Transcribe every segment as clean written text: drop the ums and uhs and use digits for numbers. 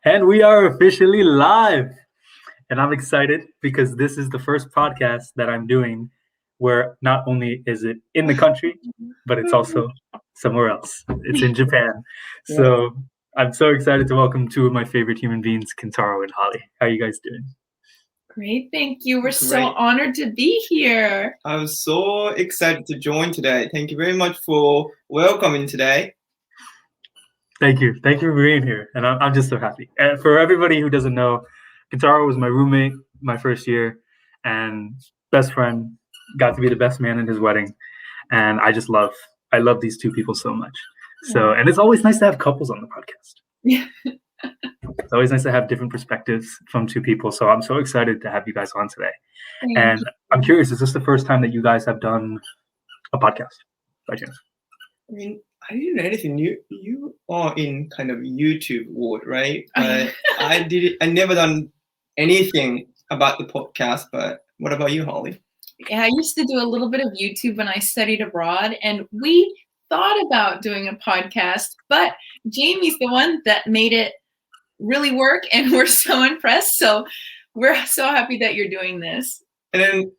And we are officially live. And I'm excited because this is the first podcast that I'm doing where not only is it in the country, but it's also somewhere else. It's in Japan. Yeah. So I'm so excited to welcome two of my favorite human beings, Kintaro and Holly. How are you guys doing? Great, thank you. We're so Great. honored to be here. I'm so excited to join today. Thank you very much for welcoming today. Thank you. Thank you for being here. And I'm just so happy. And for everybody who doesn't know, Kintaro was my roommate my first year and best friend, got to be the best man in his wedding. And I love these two people so much. So, and it's always nice to have couples on the podcast. Yeah. It's always nice to have different perspectives from two people. So I'm so excited to have you guys on today. Thank you. I'm curious, is this the first time that you guys have done a podcast by chance? I mean, I didn't know anything. You are in kind of YouTube world, right? But I never done anything about the podcast. But what about you, Holly? Yeah, I used to do a little bit of YouTube when I studied abroad, and we thought about doing a podcast, but Jamie's the one that made it really work, and we're so impressed. So we're so happy that you're doing this. And then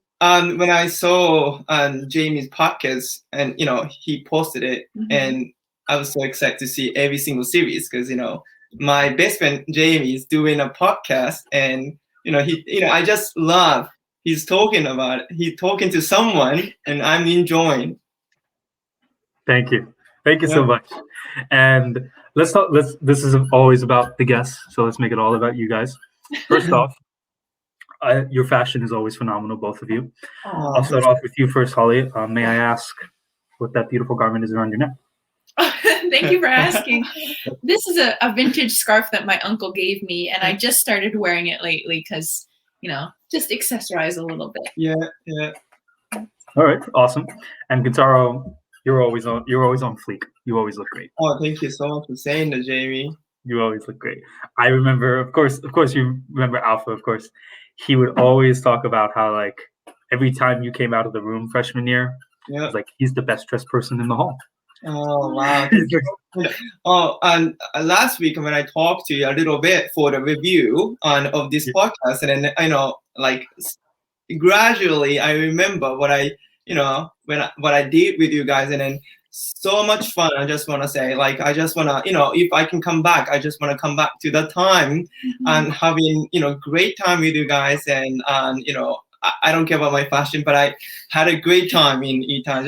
when I saw Jamie's podcast, and he posted it, and I was so excited to see every single series because my best friend Jamie is doing a podcast, and I just love he's talking to someone, and I'm enjoying. Thank you so much. And let's talk. This is always about the guests, so let's make it all about you guys. First off, your fashion is always phenomenal, both of you. I'll start off with you first, Holly. May I ask what that beautiful garment is around your neck? Thank you for asking. This is a vintage scarf that my uncle gave me, and I just started wearing it lately because, just accessorize a little bit. Yeah. All right, awesome. And Kintaro, you're always on fleek. You always look great. Oh, thank you so much for saying that, Jamie. You always look great. I remember, of course, you remember Alpha, of course. He would always talk about how, like, every time you came out of the room freshman year, it was like, he's the best dressed person in the hall. Oh, wow. And last week when I talked to you a little bit for the review of this podcast, and then gradually I remember what I did with you guys, and then so much fun. I just want to say, I just want to, if I can come back, I just want to come back to the time and having, great time with you guys. And, I don't care about my fashion, but I had a great time in Etown.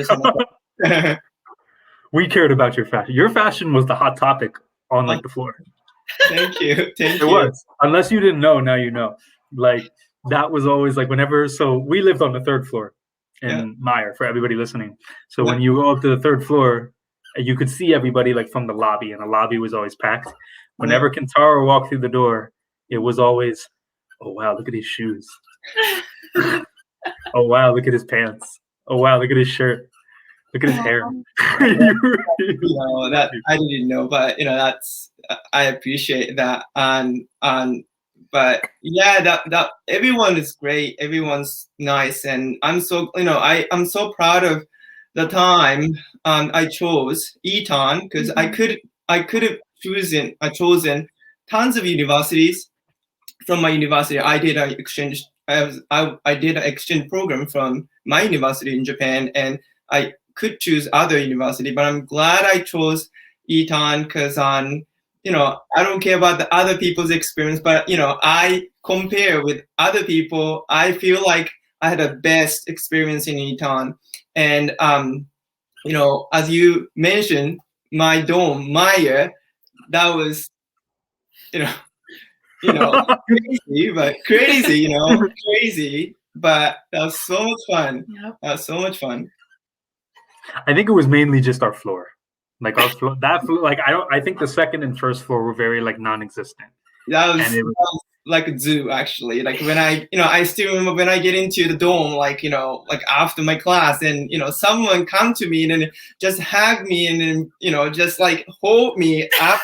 We cared about your fashion. Your fashion was the hot topic on the floor. Thank you. It was. Unless you didn't know, now you know. That was always whenever. So we lived on the third floor in Myer, for everybody listening. So when you go up to the third floor, you could see everybody from the lobby, and the lobby was always packed. Whenever Kintaro walked through the door, it was always, oh wow, look at his shoes. Oh wow, look at his pants. Oh wow, look at his shirt. Look at his hair. That I didn't know, but that's I appreciate that. But yeah, that everyone is great. Everyone's nice, and I'm so I'm so proud of the time I chose Etown because I could have chosen tons of universities. From my university, I did an exchange. I did an exchange program from my university in Japan, and I could choose other university, but I'm glad I chose Etown because I don't care about the other people's experience, but I compare with other people. I feel like I had the best experience in Etown, and as you mentioned, my dorm, Myer, that was crazy, but that was so much fun. Yep. That was so much fun. I think it was mainly just our floor. Our floor, that floor, I think the second and first floor were very non-existent. That was like a zoo, actually. When I still remember when I get into the dorm, after my class, and someone come to me and then just hug me and then just hold me up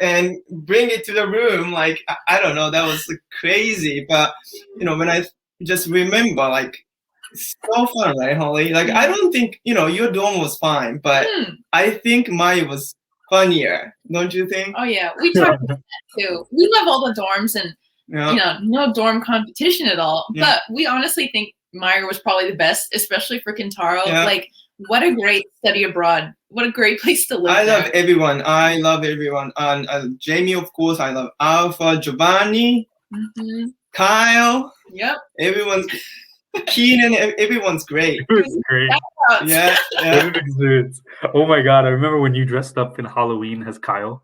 and bring it to the room. I don't know, that was crazy. But when I just remember so fun, right, Holly? I don't think your dorm was fine, but I think mine was funnier, don't you think? Oh yeah, we talked about that too. We love all the dorms and no dorm competition at all. But we honestly think Myer was probably the best, especially for Kintaro. Like, what a great study abroad. What a great place to live. I love everyone. And Jamie, of course, I love Alpha, Giovanni, Kyle. Yep. Everyone's Keenan, everyone's great. It was great. Yeah. Oh my God, I remember when you dressed up in Halloween as Kyle.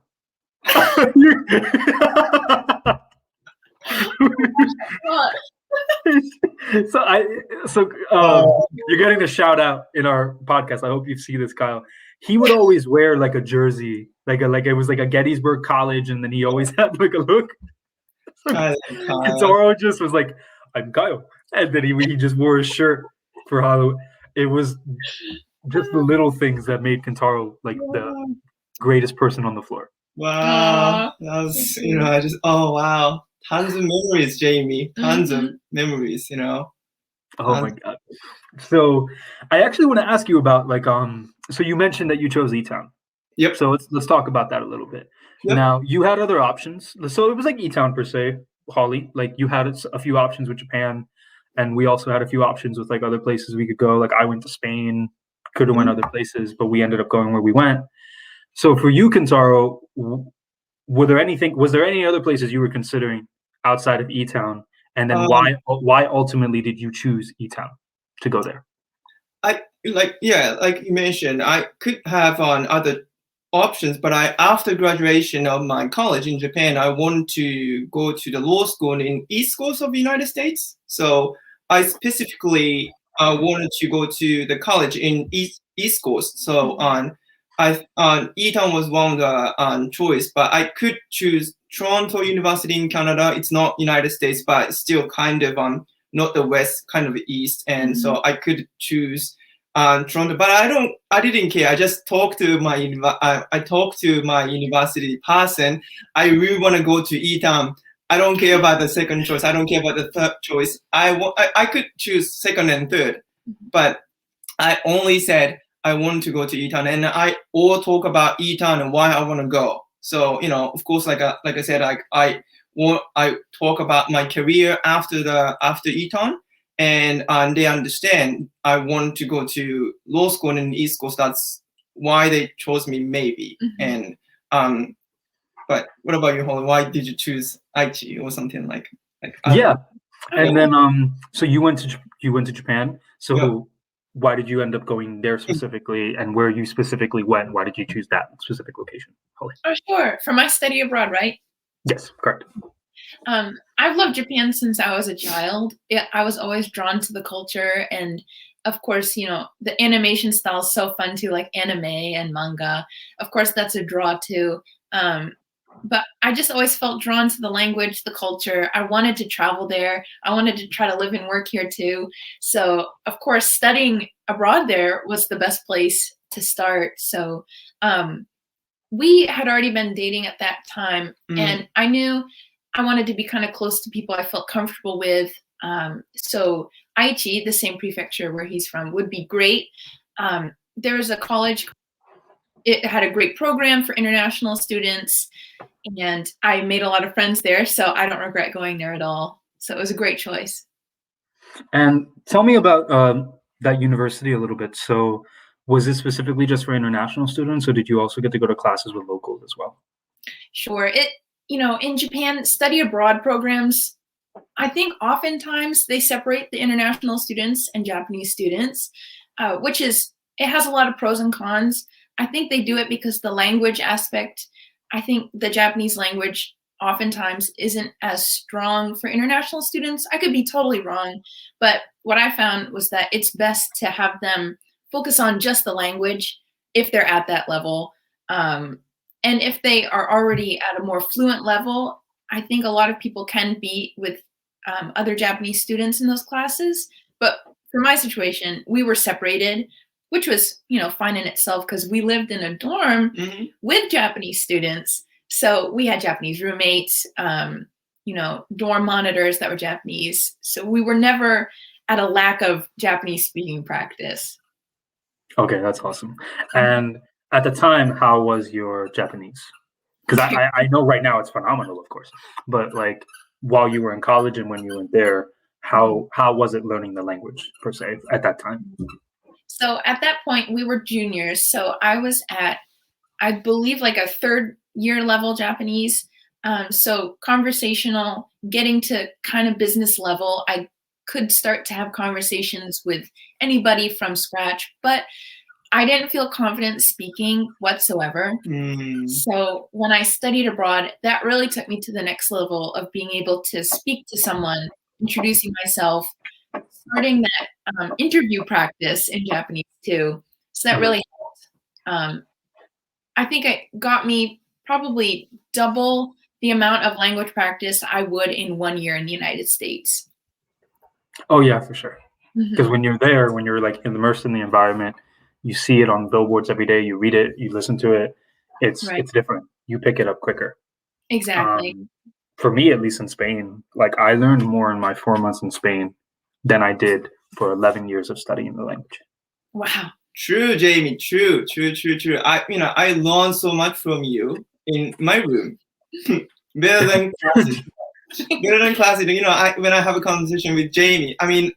You're getting a shout out in our podcast. I hope you see this, Kyle. He would always wear like a jersey, like it was like a Gettysburg College, and then he always had like a look. Kintaro just was like, "I'm Kyle," and then he just wore his shirt for Halloween. It was just the little things that made Kintaro like the greatest person on the floor. Wow, that was wow. Tons of memories, Jamie. Tons of memories, Oh my God. So I actually want to ask you about so you mentioned that you chose Etown. Yep. So let's talk about that a little bit. Yep. Now you had other options. So it was like Etown per se, Holly. Like you had a few options with Japan, and we also had a few options with like other places we could go. Like I went to Spain, could have went other places, but we ended up going where we went. So for you, Kintaro, was there any other places you were considering outside of Etown? And then why ultimately did you choose Etown to go there? Like you mentioned, I could have on other options, but after graduation of my college in Japan, I wanted to go to the law school in East Coast of the United States. So I specifically wanted to go to the college in East Coast. So Etown was one of the choice, but I could choose Toronto University in Canada. It's not United States, but it's still kind of not the West, kind of the East, and so I could choose Toronto. But I didn't care. I just talked to my university person. I really want to go to Etown. I don't care about the second choice. I don't care about the third choice. I could choose second and third, but I only said I want to go to Etown, and I all talk about Etown and why I want to go. So of course, like I said, I talk about my career after Etown, and they understand I want to go to law school in the East Coast. That's why they chose me, maybe. And but what about you, Holly? Why did you choose Aichi or something like? And then so you went to Japan. So why did you end up going there specifically, and where you specifically went? Why did you choose that specific location, Holly? Oh, sure. For my study abroad, right? Yes, correct. I've loved Japan since I was a child. I was always drawn to the culture, and of course, the animation style is so fun too, like anime and manga. Of course, that's a draw too. But I just always felt drawn to the language, the culture. I wanted to travel there. I wanted to try to live and work here too. So, of course, studying abroad there was the best place to start. So, we had already been dating at that time, and I knew I wanted to be kind of close to people I felt comfortable with. So Aichi, the same prefecture where he's from, would be great. There was a college. It had a great program for international students, and I made a lot of friends there, so I don't regret going there at all. So it was a great choice. And tell me about that university a little bit. So was it specifically just for international students, or did you also get to go to classes with locals as well? Sure. In Japan, study abroad programs, I think oftentimes they separate the international students and Japanese students, it has a lot of pros and cons. I think they do it because the language aspect, I think the Japanese language oftentimes isn't as strong for international students. I could be totally wrong, but what I found was that it's best to have them focus on just the language if they're at that level. And if they are already at a more fluent level, I think a lot of people can be with other Japanese students in those classes. But for my situation, we were separated, which was, fine in itself because we lived in a dorm with Japanese students. So we had Japanese roommates, dorm monitors that were Japanese. So we were never at a lack of Japanese speaking practice. Okay, that's awesome. And at the time, how was your Japanese? Because I know right now it's phenomenal, of course. But like while you were in college and when you went there, how was it learning the language per se at that time? So at that point, we were juniors. So I was at, I believe, like a third year level Japanese. So conversational, getting to kind of business level, I could start to have conversations with anybody from scratch, but I didn't feel confident speaking whatsoever. So when I studied abroad, that really took me to the next level of being able to speak to someone, introducing myself, starting that interview practice in Japanese too. So that really helped. I think it got me probably double the amount of language practice I would in 1 year in the United States. Oh yeah, for sure. Because when you're there, when you're like immersed in the environment, you see it on billboards every day, you read it, you listen to it. It's different. You pick it up quicker. Exactly. For me, at least in Spain, like I learned more in my 4 months in Spain than I did for 11 years of studying the language. Wow. True, Jamie. True. I learned so much from you in my room. Better than classes. When I have a conversation with Jamie, I mean,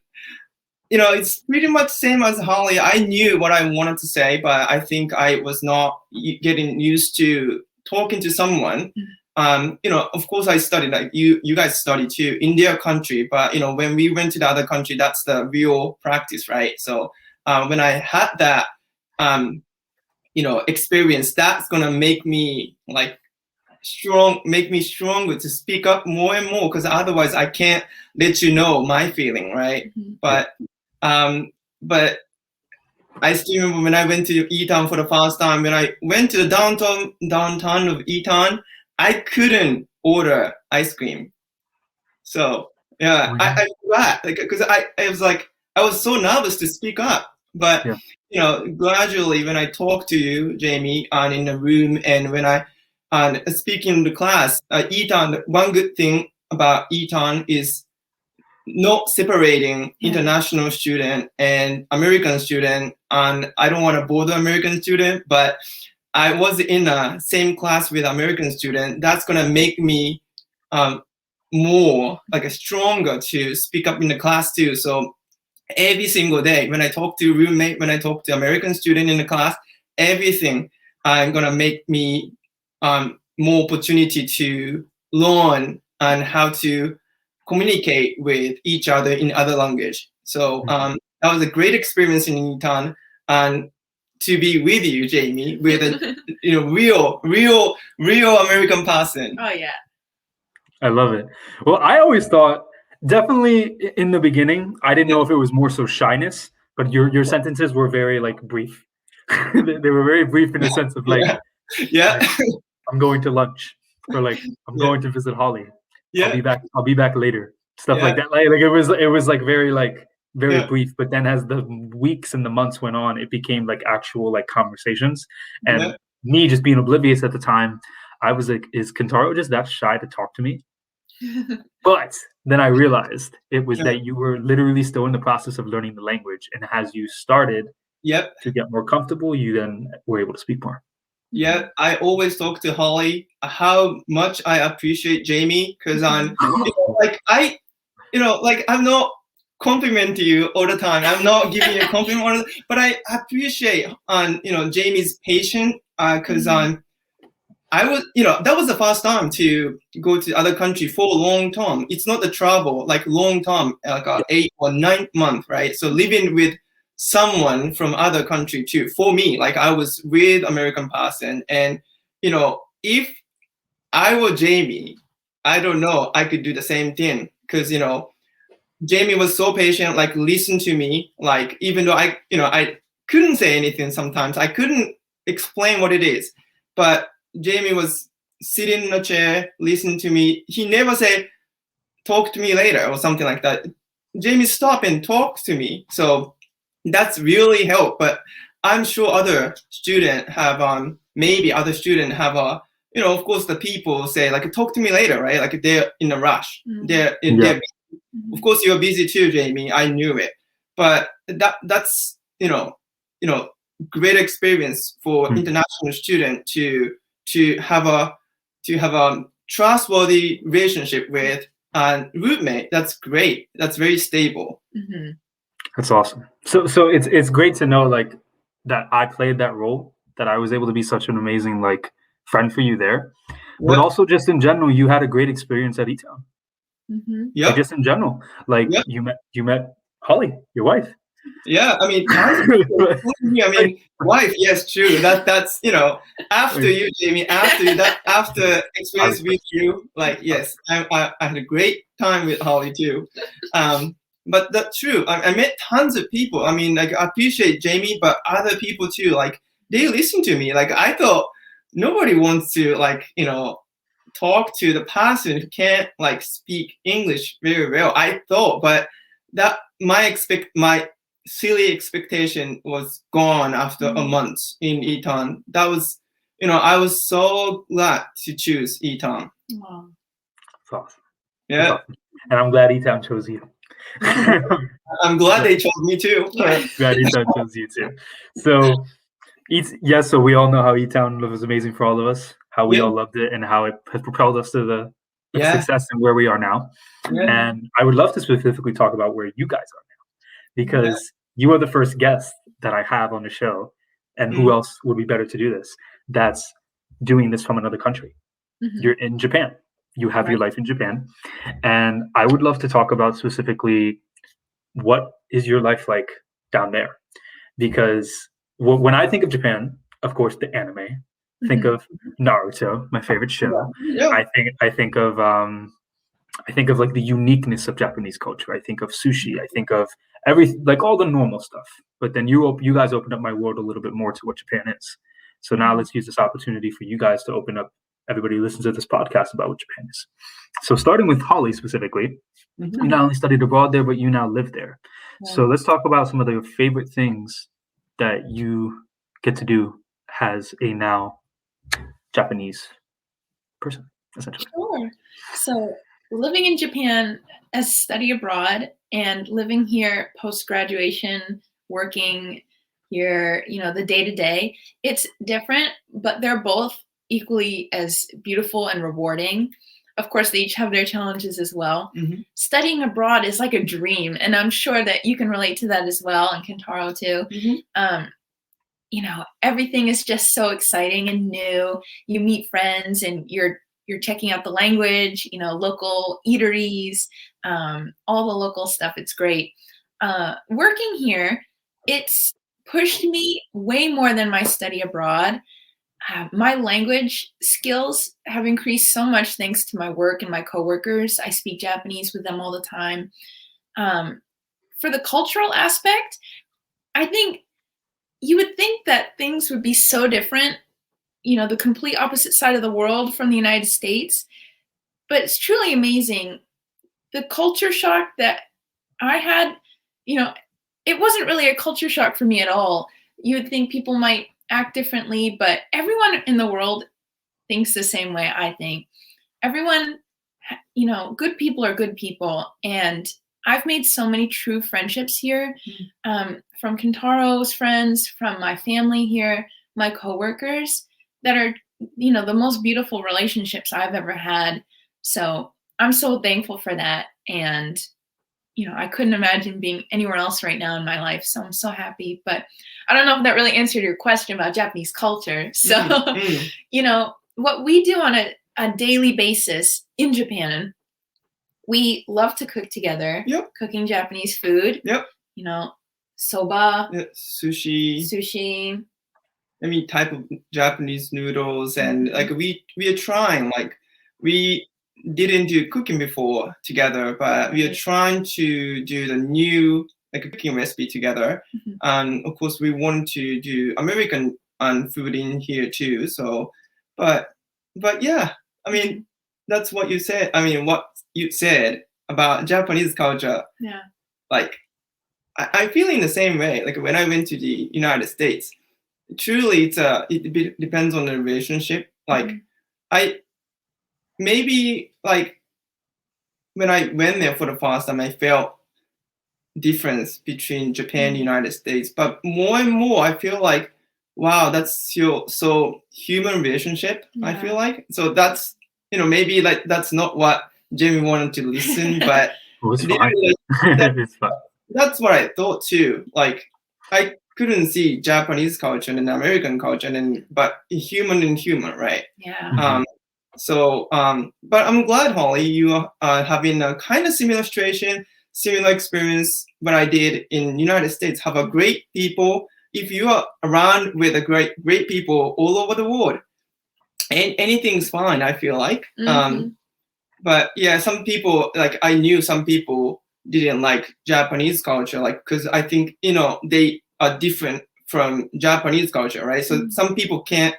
it's pretty much same as Holly. I knew what I wanted to say, but I think I was not getting used to talking to someone. Of course I studied, like you guys study too in their country, but when we went to the other country, that's the real practice, right? So when I had that experience, that's gonna make me stronger to speak up more and more, because otherwise I can't let you know my feeling, right? But I still remember when I went to Etown for the first time. When I went to the downtown of Etown, I couldn't order ice cream. So yeah, I forgot, because I was like, I was so nervous to speak up. But gradually when I talk to you, Jamie, and in the room, and when I speaking in the class, Etown. One good thing about Etown is not separating international student and American student. And I don't want to bother American student, but I was in the same class with American student. That's gonna make me more stronger to speak up in the class too. So every single day when I talk to roommate, when I talk to American student in the class, everything gonna make me more opportunity to learn and how to communicate with each other in other language. So that was a great experience in Etown, and to be with you, Jamie, with a real American person. Oh yeah. I love it. Well, I always thought, definitely in the beginning, I didn't know if it was more so shyness, but your sentences were very brief. They were very brief in the sense of like, I'm going to lunch, or I'm going to visit Holly. I'll be back later. Stuff like that. Like it was very brief. But then as the weeks and the months went on, it became actual conversations. And me just being oblivious at the time, I was like, is Kintaro just that shy to talk to me? But then I realized it was that you were literally still in the process of learning the language, and as you started to get more comfortable, you then were able to speak more. Yeah, I always talk to Holly how much I appreciate Jamie, because I'm I'm not complimenting you all the time. I'm not giving you a compliment, but I appreciate Jamie's patience, because I was that was the first time to go to other country for a long time. It's not the travel long time, 8 or 9 months, right? So living with someone from other country too. For me, I was with American person, and if I were Jamie, I don't know, I could do the same thing, because Jamie was so patient, listen to me, even though I couldn't say anything sometimes, I couldn't explain what it is, but Jamie was sitting in a chair, listening to me. He never said, talk to me later or something like that. Jamie stopped and talked to me. So that's really helped. But I'm sure other students have, maybe other students have of course the people say talk to me later, right? They're in a rush. They're of course you're busy too, Jamie. I knew it. But that's great experience for international student to have a trustworthy relationship with a roommate. That's great. That's very stable. Mm-hmm. That's awesome. So it's great to know like that I played that role, that I was able to be such an amazing like friend for you there, but also just in general, you had a great experience at Etown. Mm-hmm. Yeah. Like just in general, like you met Holly, your wife. Yeah, I mean, wife. Yes, true. That's after you, Jamie. After experience with you, like yes, I had a great time with Holly too. But that's true. I met tons of people. I mean, like I appreciate Jamie, but other people too. Like they listen to me. Like I thought nobody wants to talk to the person who can't like speak English very well. I thought, but that my silly expectation was gone after a month in Etown. That was, I was so glad to choose Etown. Wow. That's awesome. Yeah. That's awesome. And I'm glad Etown chose you. I'm glad they chose me too. Glad Etown chose you too. So, so we all know how Etown was amazing for all of us, how we all loved it, and how it has propelled us to the success and where we are now. Yeah. And I would love to specifically talk about where you guys are now, because you are the first guest that I have on the show, and who else would be better to do this? That's doing this from another country. Mm-hmm. You're in Japan. You have your life in Japan. And I would love to talk about specifically what is your life like down there? Because when I think of Japan, of course, the anime, think of Naruto, my favorite show. Yeah. I think of like the uniqueness of Japanese culture. I think of sushi. I think of everything, like all the normal stuff. But then you guys opened up my world a little bit more to what Japan is. So now let's use this opportunity for you guys to open up everybody who listens to this podcast about what Japan is. So starting with Holly specifically, you not only studied abroad there, but you now live there. Yeah. So let's talk about some of your favorite things that you get to do as a now Japanese person, essentially. Sure. So living in Japan as study abroad and living here post-graduation, working here, the day-to-day, it's different, but they're both equally as beautiful and rewarding. Of course, they each have their challenges as well. Mm-hmm. Studying abroad is like a dream, and I'm sure that you can relate to that as well, and Kintaro too. Mm-hmm. Everything is just so exciting and new. You meet friends, and you're checking out the language, local eateries, all the local stuff. It's great. Working here, it's pushed me way more than my study abroad. My language skills have increased so much thanks to my work and my coworkers. I speak Japanese with them all the time. For the cultural aspect, I think you would think that things would be so different, the complete opposite side of the world from the United States. But it's truly amazing. The culture shock that I had, it wasn't really a culture shock for me at all. You would think people might act differently, but everyone in the world thinks the same way I think. Everyone, good people are good people. And I've made so many true friendships here, from Kintaro's friends, from my family here, my coworkers, that are, the most beautiful relationships I've ever had. So I'm so thankful for that. And, I couldn't imagine being anywhere else right now in my life. So I'm so happy. But I don't know if that really answered your question about Japanese culture. So, what we do on a daily basis in Japan, we love to cook together, cooking Japanese food, soba, sushi, any type of Japanese noodles. And like we are trying, like we didn't do cooking before together, but we are trying to do the new cooking recipe together. And of course we want to do American food in here too. So, but yeah, I mean, that's what you said. I mean, what you said about Japanese culture. Yeah. Like, I feel in the same way. Like when I went to the United States, truly it depends on the relationship. Like maybe like when I went there for the first time, I felt difference between Japan and United States. But more and more, I feel like wow, that's so human relationship. I Yeah. feel like so that's maybe like that's not what Jamie wanted to listen, but It's fine. It's fine. that's what I thought too. Like I couldn't see Japanese culture and American culture, but human and human, right? Yeah. But I'm glad, Holly, you are having a kind of similar situation, similar experience what I did in United States. Have a great people. If you are around with a great people all over the world, and anything's fine. I feel like. But yeah, some people like I knew some people didn't like Japanese culture, like because I think they are different from Japanese culture, right? So some people can't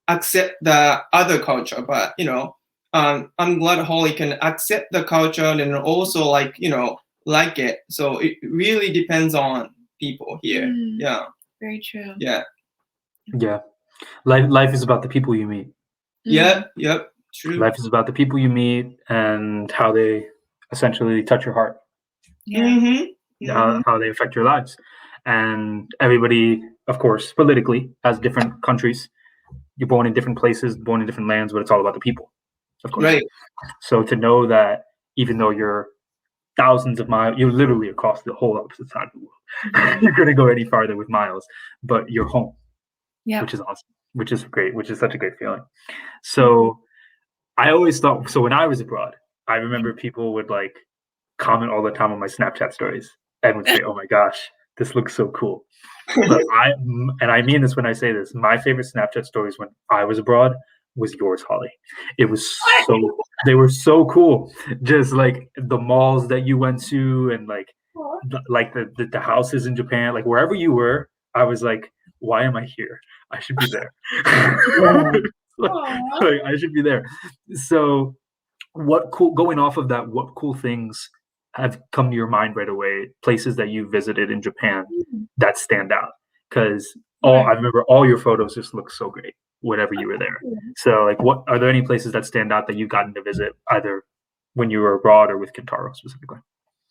accept the other culture, but I'm glad Holly can accept the culture and also like it. So it really depends on people here. Yeah. Very true. Yeah. Yeah. Life is about the people you meet. Yeah. Yep. True. Life is about the people you meet and how they essentially touch your heart. Yeah. How they affect your lives. And everybody, of course, politically has different countries. You're born in different places, born in different lands, but it's all about the people, of course. Right. So to know that even though you're thousands of miles, you're literally across the whole opposite side of the world. You're going to go any farther with miles, but you're home, which is awesome, which is great, which is such a great feeling. So I always thought, so when I was abroad, I remember people would like comment all the time on my Snapchat stories and would say, "Oh my gosh, this looks so cool." But I mean this when I say this, my favorite Snapchat stories when I was abroad was yours, Holly. It was they were so cool. Just like the malls that you went to and like the houses in Japan, like wherever you were, I was like, why am I here? I should be there. like, I should be there. So going off of that, what cool things have come to your mind right away, places that you visited in Japan that stand out? Because I remember all your photos just look so great whenever you were there. So like, what are there any places that stand out that you've gotten to visit either when you were abroad or with Kintaro specifically?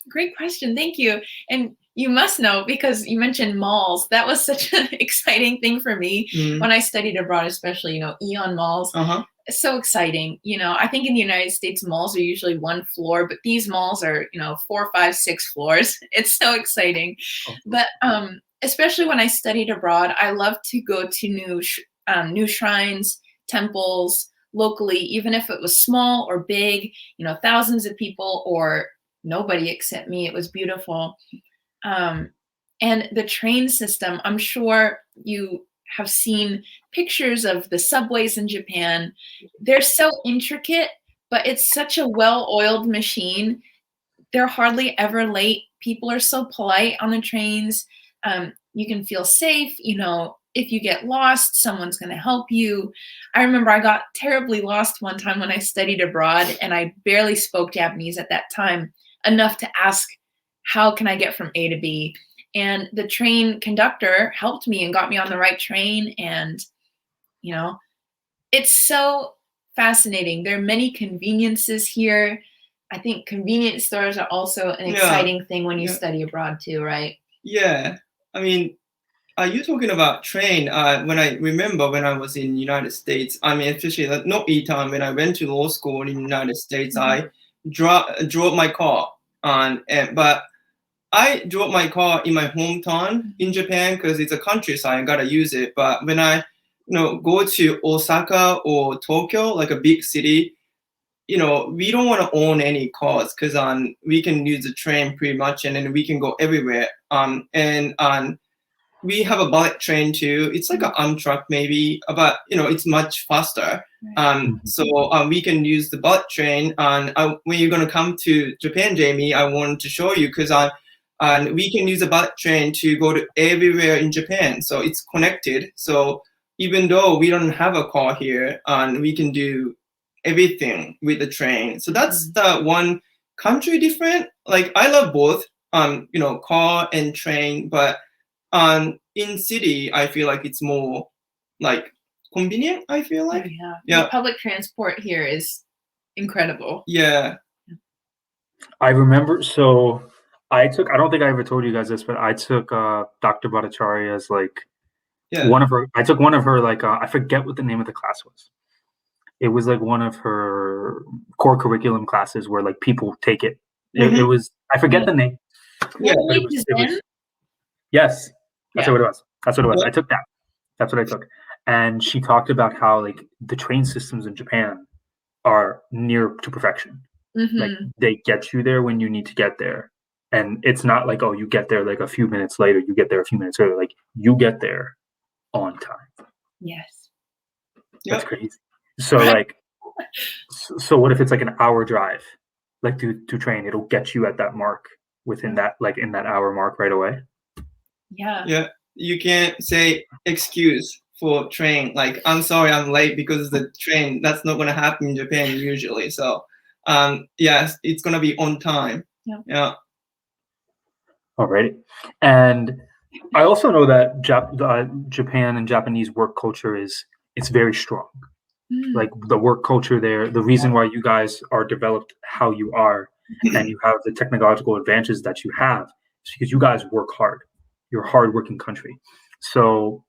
Great question. Thank you. And you must know, because you mentioned malls, that was such an exciting thing for me when I studied abroad, especially, Eon malls. It's so exciting. I think in the United States, malls are usually one floor, but these malls are, 4, 5, 6 floors. It's so exciting. But especially when I studied abroad, I love to go to new shrines, temples locally, even if it was small or big, thousands of people or nobody except me. It was beautiful. And the train system, I'm sure you have seen pictures of the subways in Japan. They're so intricate, but it's such a well-oiled machine. They're hardly ever late. People are so polite on the trains. You can feel safe. If you get lost, someone's going to help you. I remember I got terribly lost one time when I studied abroad, and I barely spoke Japanese at that time, enough to ask, how can I get from A to B? And the train conductor helped me and got me on the right train. And, it's so fascinating. There are many conveniences here. I think convenience stores are also an exciting thing when you study abroad too, right? Yeah. I mean, are you talking about train? When I remember when I was in United States, I mean, especially not Etown, when I went to law school in United States, I drove my car but I drove my car in my hometown in Japan because it's a countryside. I gotta use it. But when I, go to Osaka or Tokyo, like a big city, we don't want to own any cars because we can use the train pretty much, and then we can go everywhere. And we have a bullet train too. It's like an Amtrak maybe, but it's much faster. So we can use the bullet train. And when you're gonna come to Japan, Jamie, I wanted to show you because and we can use a bullet train to go to everywhere in Japan. So it's connected. So even though we don't have a car here, and we can do everything with the train. So that's the one country different. Like I love both, car and train, but in city, I feel like it's more like convenient. I feel like The public transport here is incredible. Yeah. I remember. So I don't think I ever told you guys this, but I took Dr. Bhattacharya's like Yeah. I took one of her, like, I forget what the name of the class was. It was like one of her core curriculum classes where like people take it. It was, I forget the name, Yeah. but it was yes, that's what it was. That's what it was. Yeah. I took that. That's what I took. And she talked about how like the train systems in Japan are near to perfection. Like they get you there when you need to get there. And it's not like, oh, you get there like a few minutes later, you get there a few minutes earlier. Like you get there on time. Yes. That's crazy. So like, so what if it's like an hour drive, like to train? It'll get you at that mark within that, like in that hour mark right away. Yeah. Yeah. You can't say excuse for train. Like, I'm sorry, I'm late because of the train. That's not going to happen in Japan usually. So, yes, it's going to be on time. Yeah. Alrighty. And I also know that Japan and Japanese work culture it's very strong. Like the work culture there, the reason why you guys are developed how you are and you have the technological advantages that you have is because you guys work hard. You're a hardworking country. So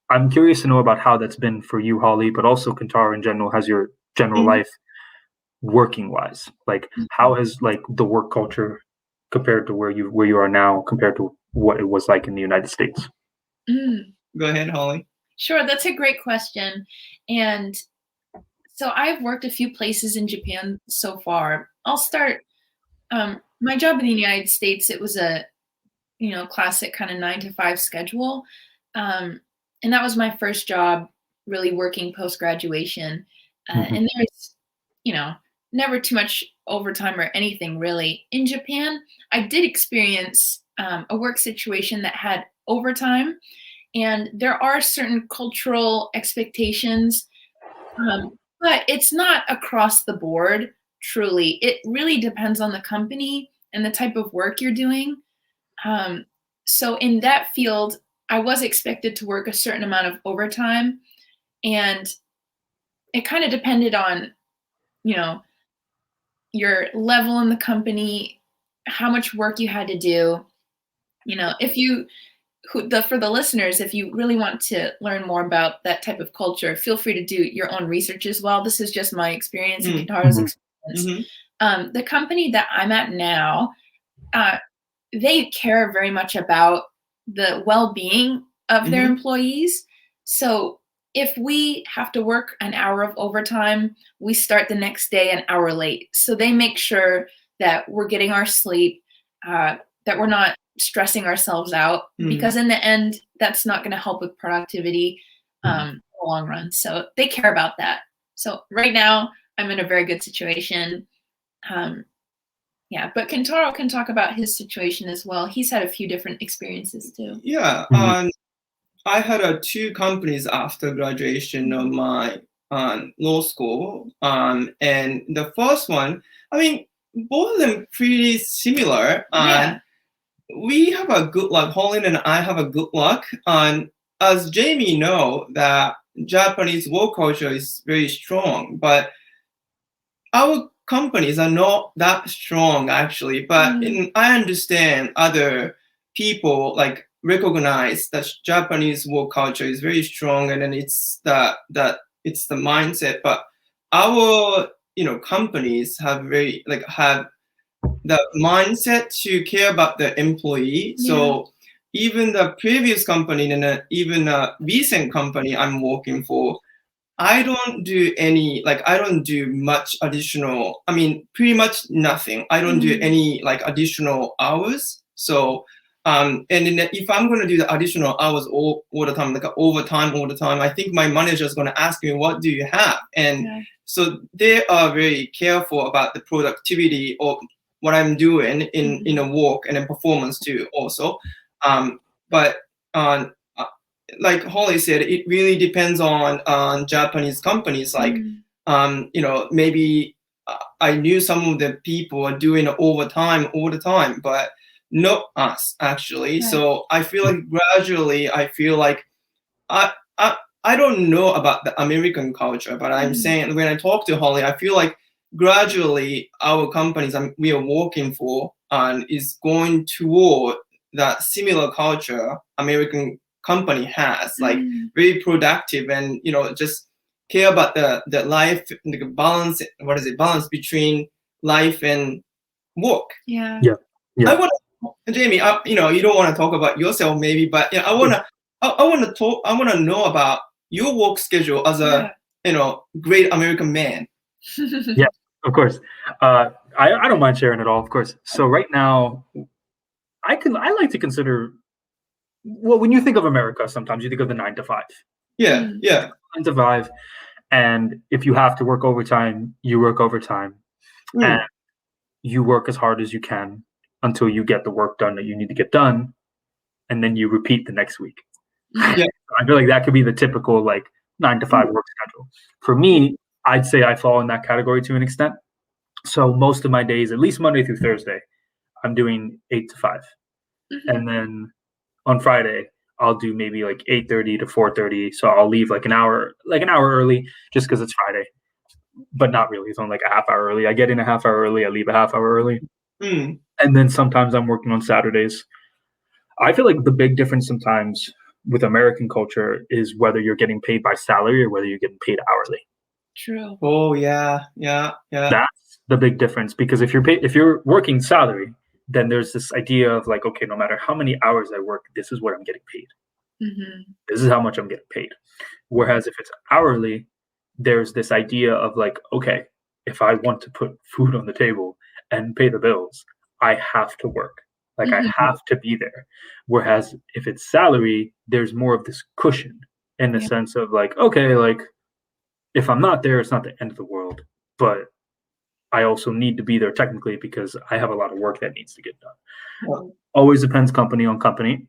I'm curious to know about how that's been for you, Holly, but also Kintaro in general. Has your general life working wise? Like how has like the work culture compared to where you are now compared to what it was like in the United States? Go ahead, Holly. Sure, that's a great question. And so I've worked a few places in Japan so far. I'll start my job in the United States. It was a classic kind of 9 to 5 schedule, and that was my first job really working post graduation. And there's never too much overtime or anything really. In Japan, I did experience a work situation that had overtime, and there are certain cultural expectations. But it's not across the board, truly. It really depends on the company and the type of work you're doing. So in that field, I was expected to work a certain amount of overtime, and it kind of depended on, your level in the company, how much work you had to do. If you for the listeners, if you really want to learn more about that type of culture, feel free to do your own research as well. This is just my experience and Kintaro's experience. The company that I'm at now, they care very much about the well-being of their employees. So if we have to work an hour of overtime, we start the next day an hour late. So they make sure that we're getting our sleep, that we're not stressing ourselves out, because in the end, that's not going to help with productivity in the long run. So they care about that. So right now, I'm in a very good situation. But Kintaro can talk about his situation as well. He's had a few different experiences too. Yeah. I had 2 companies after graduation of my law school. And the first one, I mean, both of them pretty similar. We have a good luck. Holland and I have a good luck. And as Jamie know, that Japanese work culture is very strong, but our companies are not that strong actually. But I understand other people like recognize that Japanese work culture is very strong, and then it's it's the mindset. But our companies have have the mindset to care about the employee. So even the previous company and even a recent company I'm working for, I don't do I don't do much additional, I mean, pretty much nothing. I don't do any additional hours. So, and then if I'm going to do the additional hours all the time, like overtime all the time, I think my manager is going to ask me, what do you have? And so they are very careful about the productivity of what I'm doing in a work and in performance too also. But like Holly said, it really depends on Japanese companies. Like, maybe I knew some of the people are doing overtime all the time, but not us actually. So I feel like gradually, I feel like I don't know about the American culture, but I'm saying when I talk to Holly, I feel like gradually our companies we are working for is going toward that similar culture, American company has, like very productive and, you know, just care about the life, the balance, balance between life and work. Yeah. I want to, Jamie, you know, you don't want to talk about yourself maybe, but you know, I want to know about your work schedule as a, you know, great American man. Yeah, of course. I don't mind sharing it all, of course. So right now, I like to consider, well, when you think of America, sometimes you think of the 9 to 5. Yeah. 9 to 5, and if you have to work overtime, you work overtime, and you work as hard as you can until you get the work done that you need to get done, and then you repeat the next week. Yeah. I feel like that could be the typical like 9 to 5 work schedule. For me, I'd say I fall in that category to an extent. So most of my days, at least Monday through Thursday, I'm doing 8 to 5. And then on Friday, I'll do maybe like 8:30 to 4:30. So I'll leave like an hour early just because it's Friday. But not really. It's only like a half hour early. I get in a half hour early, I leave a half hour early. And then sometimes I'm working on Saturdays. I feel like the big difference sometimes with American culture is whether you're getting paid by salary or whether you're getting paid hourly. True. Oh yeah. That's the big difference, because if you're working salary, then there's this idea of like, okay, no matter how many hours I work, this is what I'm getting paid. This is how much I'm getting paid. Whereas if it's hourly, there's this idea of like, okay, if I want to put food on the table and pay the bills, I have to work. Like I have to be there. Whereas if it's salary, there's more of this cushion in the sense of like, okay, like if I'm not there, it's not the end of the world. But I also need to be there technically because I have a lot of work that needs to get done. Always depends company on company.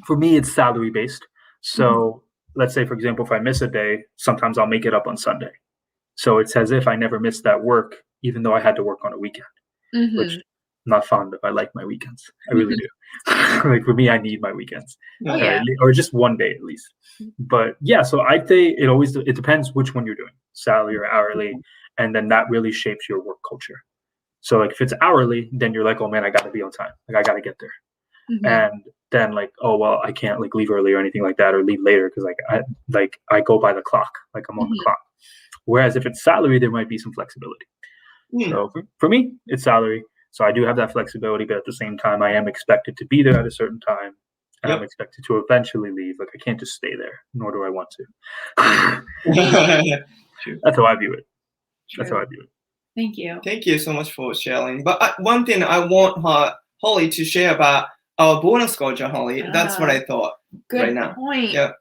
For me, it's salary based. So let's say, for example, if I miss a day, sometimes I'll make it up on Sunday. So it's as if I never missed that work, even though I had to work on a weekend, which I'm not fond of. I like my weekends. I really do. Like for me, I need my weekends, or just one day at least. But yeah, so I'd say it depends which one you're doing, salary or hourly, and then that really shapes your work culture. So like if it's hourly, then you're like, oh man, I got to be on time. Like I got to get there. And then like, oh well, I can't like leave early or anything like that, or leave later because I go by the clock. Like I'm on the clock. Whereas if it's salary, there might be some flexibility. So for me, it's salary. So I do have that flexibility, but at the same time, I am expected to be there at a certain time, and I'm expected to eventually leave. Like I can't just stay there, nor do I want to. That's how I view it. That's how I view it. Thank you. Thank you so much for sharing. But one thing I want Holly to share about our bonus culture, Holly. That's what I thought. Good right now. point. Yeah.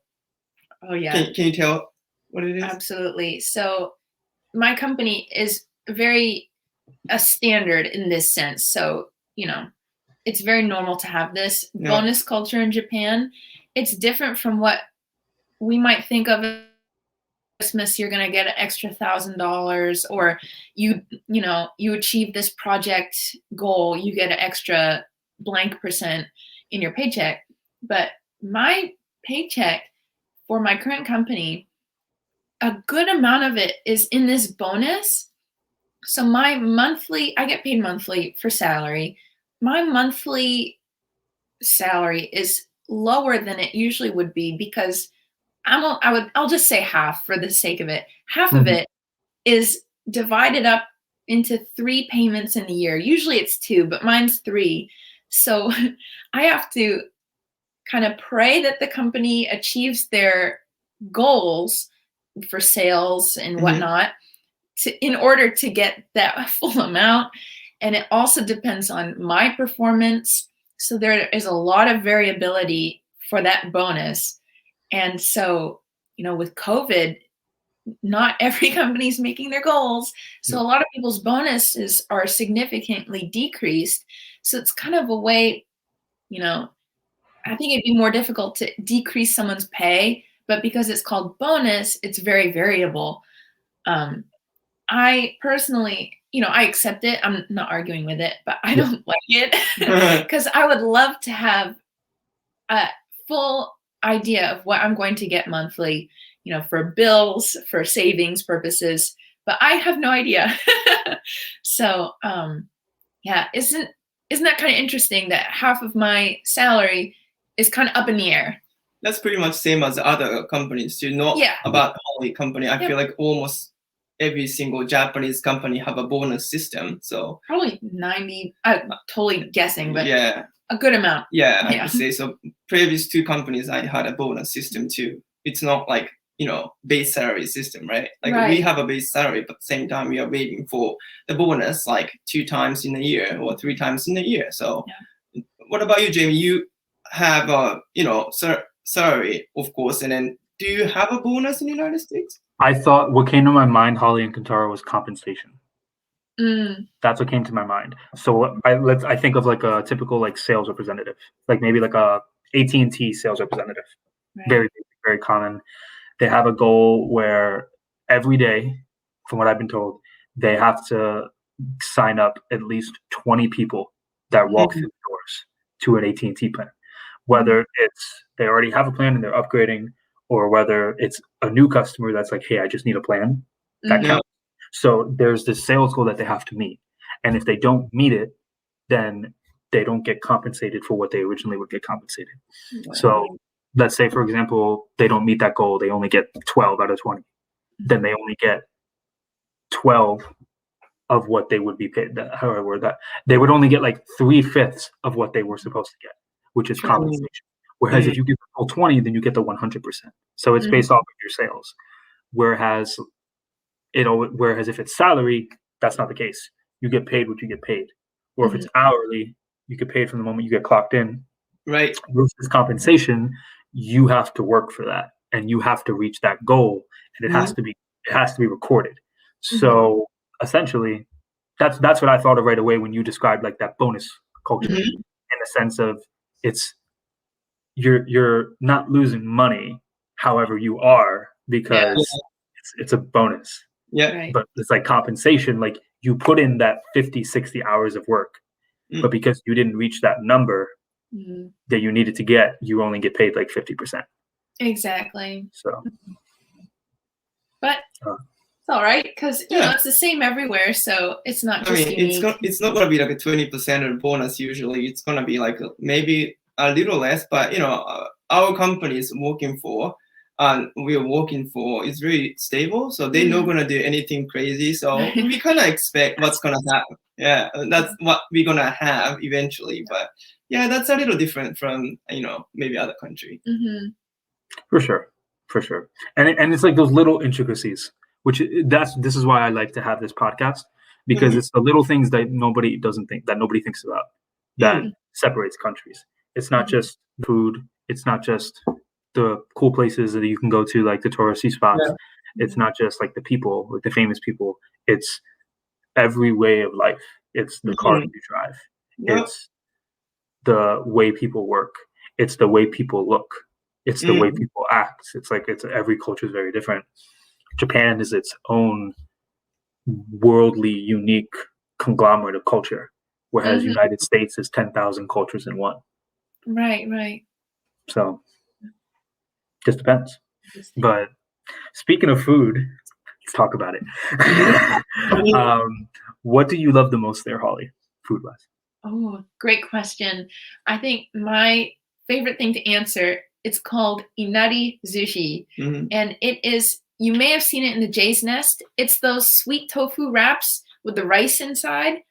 Oh yeah. Can you tell what it is? Absolutely. So my company is very a standard in this sense. So, you know, it's very normal to have this bonus culture in Japan. It's different from what we might think of as Christmas. You're going to get an extra $1,000, or you achieve this project goal, you get an extra blank percent in your paycheck. But my paycheck for my current company, a good amount of it is in this bonus. So I get paid monthly for salary. My monthly salary is lower than it usually would be because I'll just say half for the sake of it. Half of it is divided up into 3 payments in a year. Usually it's 2, but mine's 3. So I have to kind of pray that the company achieves their goals for sales and whatnot in order to get that full amount. And it also depends on my performance. So there is a lot of variability for that bonus. And so, with COVID, not every company is making their goals. So a lot of people's bonuses are significantly decreased. So it's kind of a way, I think it'd be more difficult to decrease someone's pay, but because it's called bonus, it's very variable. I personally, I accept it. I'm not arguing with it, but I don't like it because I would love to have a full idea of what I'm going to get monthly, for bills, for savings purposes, but I have no idea. So, isn't that kind of interesting that half of my salary is kind of up in the air? that's pretty much same as other companies too. Not about Holly company. I feel like almost every single Japanese company have a bonus system. So probably 90. I'm totally guessing, but yeah, a good amount. Yeah, I would say so. Previous 2 companies, I had a bonus system too. It's not like base salary system, right? Like we have a base salary, but at the same time we are waiting for the bonus like 2 times in a year or 3 times in a year. So what about you, Jamie? You have a salary, of course, and then do you have a bonus in the United States? I thought what came to my mind, Holly and Kintaro, was compensation. That's what came to my mind. So I think of like a typical like sales representative, like maybe like a AT&T sales representative. Very, very common. They have a goal where every day, from what I've been told, they have to sign up at least 20 people that walk through the doors to an AT&T plan. Whether it's they already have a plan and they're upgrading, or whether it's a new customer that's like, hey, I just need a plan, that counts. So there's this sales goal that they have to meet. And if they don't meet it, then they don't get compensated for what they originally would get compensated. So let's say, for example, they don't meet that goal. They only get 12 out of 20. Then they only get 12 of what they would be paid. However, that they would only get like 3/5 of what they were supposed to get, which is compensation. Whereas if you get the full 20, then you get the 100%. So it's based off of your sales. Whereas if it's salary, that's not the case. You get paid what you get paid. Or if it's hourly, you get paid from the moment you get clocked in. Right. Versus compensation, you have to work for that and you have to reach that goal, and it has to be recorded. So essentially, that's what I thought of right away when you described like that bonus culture, in the sense of you're not losing money, however you are, because it's a bonus. But it's like compensation, like you put in that 50, 60 hours of work, but because you didn't reach that number that you needed to get, you only get paid like 50%. Exactly. So, but it's all right, because it's the same everywhere, so it's not just unique. It's not going to be like a 20% of bonus. Usually it's going to be like maybe a little less, but our company is working for, and we're working for, is very stable, so they're not going to do anything crazy. So we kind of expect what's going to happen. Yeah, that's what we're going to have eventually. But yeah, that's a little different from maybe other country. For sure. And it's like those little intricacies, which this is why I like to have this podcast, because it's the little things that nobody thinks about that separates countries. It's not just food. It's not just the cool places that you can go to, like the touristy spots. It's not just like the people, like the famous people. It's every way of life. It's the car you drive. It's the way people work. It's the way people look. It's the way people act. It's every culture is very different. Japan is its own worldly, unique conglomerate of culture, whereas United States is 10,000 cultures in one. Right. So, just depends. But speaking of food, let's talk about it. What do you love the most there, Holly, food-wise? Oh, great question. I think my favorite thing to answer, it's called inari sushi. And it is, you may have seen it in the Jay's Nest. It's those sweet tofu wraps with the rice inside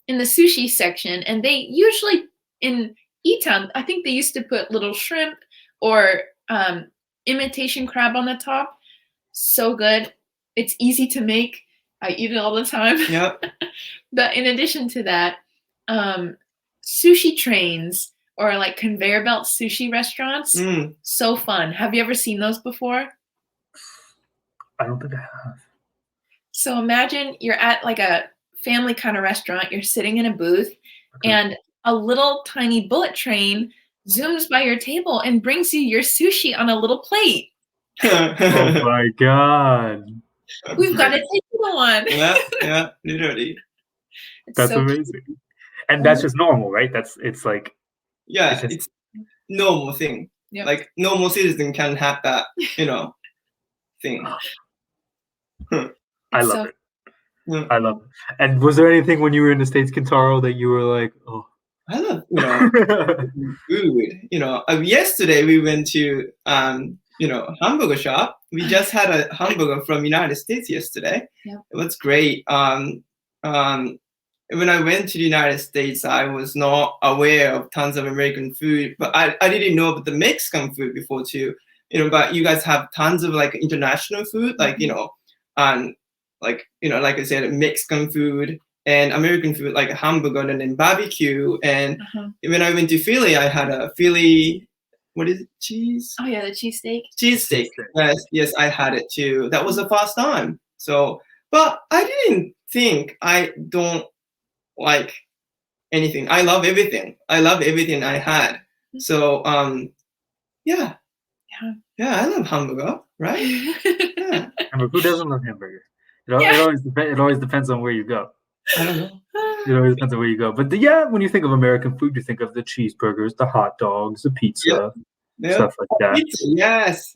in the sushi section. And they usually, in Etown, I think they used to put little shrimp or imitation crab on the top. So good. It's easy to make. I eat it all the time. But in addition to that, sushi trains or like conveyor belt sushi restaurants, so fun. Have you ever seen those before? I don't think I have. So imagine you're at like a family kind of restaurant. You're sitting in a booth, and a little tiny bullet train zooms by your table and brings you your sushi on a little plate. Oh my God. We've got to take one. Yeah, literally. That's so amazing. Cute. And that's just normal, right? It's normal thing. Like normal citizen can have that, thing. I love it. I love it. And was there anything when you were in the States, Kintaro, that you were like, oh, I love, food. Yesterday we went to, hamburger shop. We just had a hamburger from United States yesterday. Yep. It was great. When I went to the United States, I was not aware of tons of American food, but I didn't know about the Mexican food before too. But you guys have tons of like international food, like, like I said, Mexican food and American food, like hamburger and then barbecue. And when I went to Philly, I had a Philly, what is it, cheese? Oh yeah, the cheesesteak. Cheesesteak. Yes, I had it too. That was the first time. So, but I didn't think I don't like anything. I love everything. I love everything I had. So, yeah, I love hamburger, right? Yeah. Who doesn't love hamburgers? It always depends on where you go. I don't know. It always depends on where you go. But when you think of American food, you think of the cheeseburgers, the hot dogs, the pizza, stuff like that. Pizza. Yes.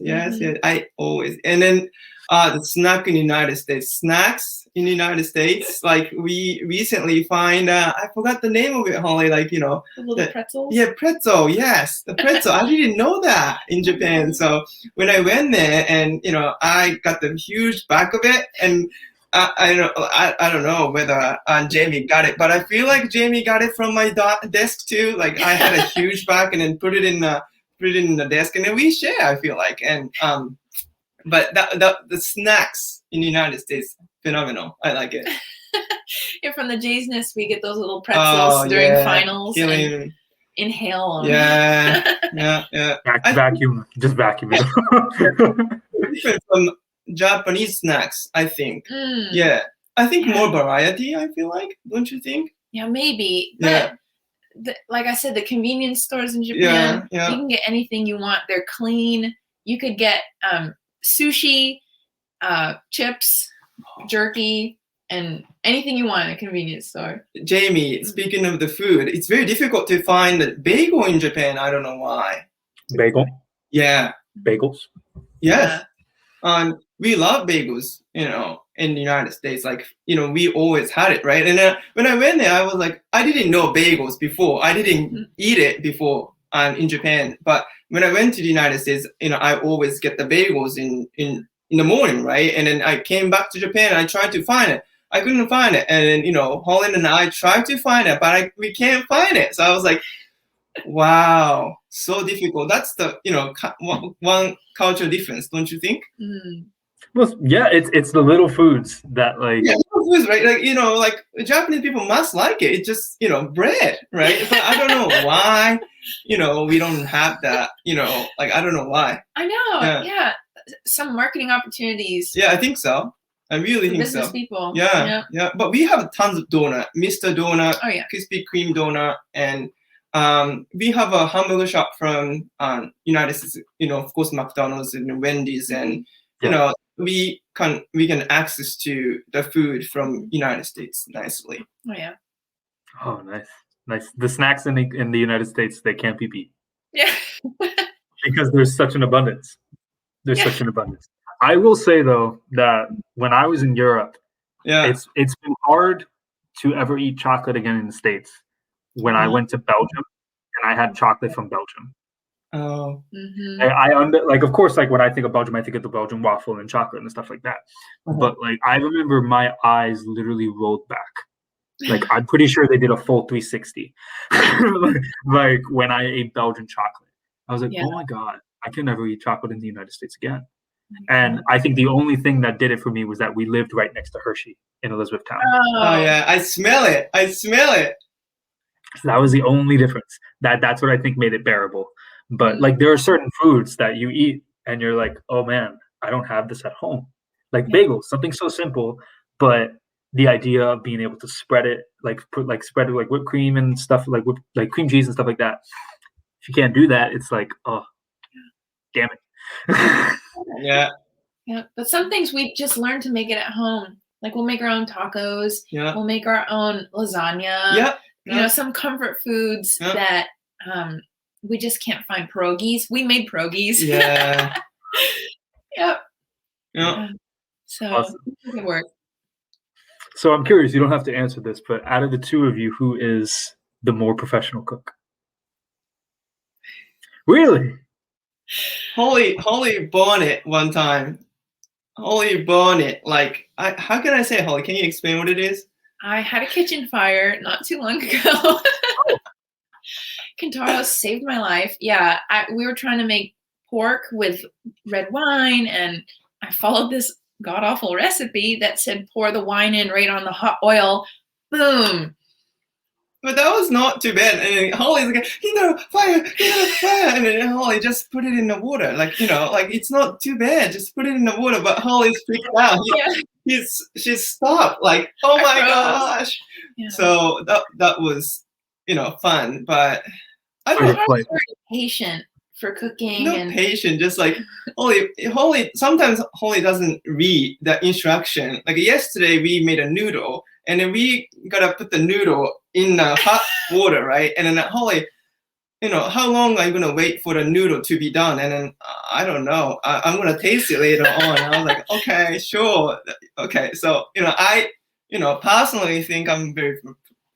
I always, and then the snack in the United States. Snacks in the United States, like we recently find, I forgot the name of it, Holly. Like the little pretzels. Yeah, pretzel. Yes, the pretzel. I didn't know that in Japan. So when I went there, and I got the huge bag of it, and I don't know whether Jamie got it, but I feel like Jamie got it from my desk too. Like I had a huge bag and then put it in the desk, and then we share. I feel like, and but the snacks in the United States, phenomenal. I like it. Yeah, from the Jay's Nest, we get those little pretzels during finals. And inhale them. Yeah. Vacuum, just vacuum it. Different from Japanese snacks, I think. Yeah, I think more variety. I feel like, don't you think? Yeah, maybe. But like I said, the convenience stores in Japan, you can get anything you want. They're clean. You could get sushi, chips, jerky, and anything you want in a convenience store. Jamie, speaking of the food, it's very difficult to find a bagel in Japan. I don't know why. Bagel? Yeah. Bagels? Yes. We love bagels, in the United States. Like, we always had it, right? And when I went there, I was like, I didn't know bagels before. I didn't eat it before in Japan. But when I went to the United States, I always get the bagels in the morning, right? And then I came back to Japan and I tried to find it. I couldn't find it. And then, Holland and I tried to find it, but we can't find it. So I was like, wow, so difficult. That's the, one cultural difference, don't you think? Well, yeah, it's the little foods that like. Yeah, little foods, right? Like, like Japanese people must like it. It's just, bread, right? But I don't know why, we don't have that, like, I don't know why. I know, yeah. Some marketing opportunities. Yeah, I think so. I really think business so. People. Yeah. But we have tons of donut, Mr. Donut, Krispy Kreme donut, and we have a hamburger shop from United States. Of course, McDonald's and Wendy's, and we can access to the food from United States nicely. Oh yeah. Oh, nice. The snacks in the United States, they can't be beat. Yeah. Because there's such an abundance. I will say though that when I was in Europe, it's been hard to ever eat chocolate again in the States. When I went to Belgium and I had chocolate from Belgium. Oh. Of course, like when I think of Belgium, I think of the Belgian waffle and chocolate and stuff like that. But like I remember my eyes literally rolled back. Like I'm pretty sure they did a full 360. like when I ate Belgian chocolate, I was like, oh my God, I can never eat chocolate in the United States again. And I think the only thing that did it for me was that we lived right next to Hershey in Elizabethtown. Oh yeah, I smell it. So that was the only difference. That's what I think made it bearable. But like there are certain foods that you eat and you're like, oh man, I don't have this at home. Like bagels, something so simple, but the idea of being able to spread it, spread it like whipped cream and stuff, like cream cheese and stuff like that. If you can't do that, it's like, oh, damn it. Yeah. But some things we just learn to make it at home. Like we'll make our own tacos. Yeah. We'll make our own lasagna. Yeah. Some comfort foods that we just can't find. Pierogies. We made pierogies. Yeah. Yep. Yeah. So awesome. It could work. So I'm curious, you don't have to answer this, but out of the two of you, who is the more professional cook. Really? Holly burned it one time. Holly burned it. Like, how can I say, Holly? Can you explain what it is? I had a kitchen fire not too long ago. Kintaro saved my life. Yeah, we were trying to make pork with red wine, and I followed this god-awful recipe that said pour the wine in right on the hot oil. Boom. But that was not too bad. And then Holly's like, fire, fire. And then Holly just put it in the water. Like, like it's not too bad. Just put it in the water. But Holly's freaked out. She's stopped. Like, oh my gosh. Yeah. So that was, fun. But I don't know. Very patient for cooking. Not patient. Just like Holly. Sometimes Holly doesn't read the instruction. Like yesterday, we made a noodle. And then we gotta put the noodle in the hot water, right? And then Holly, how long are you gonna wait for the noodle to be done? And then I don't know. I'm gonna taste it later on. And I was like, okay, sure, okay. So I personally think I'm very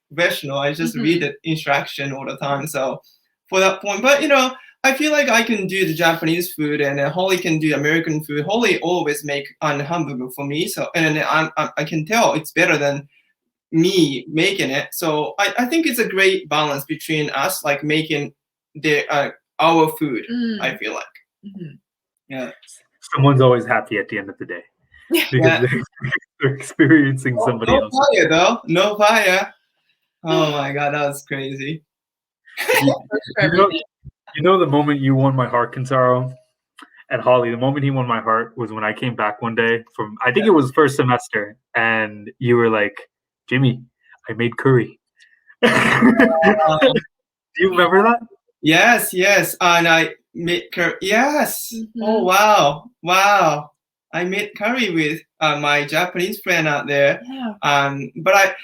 professional. I just read the instruction all the time. So for that point, but I feel like I can do the Japanese food, and then Holly can do American food. Holly always make a hamburger for me. So and then I can tell it's better than me making it. So I think it's a great balance between us, like making our food. I feel like, yeah. Someone's always happy at the end of the day because they're experiencing somebody else. No fire though. No fire. Oh my god, that was crazy. You know the moment you won my heart, Kintaro, and Holly, the moment he won my heart was when I came back one day from, I think it was first semester, and you were like, Jimmy, I made curry. Do you remember that? Yes. And I made curry. Yes. Oh, wow. I made curry with my Japanese friend out there. Yeah. But I,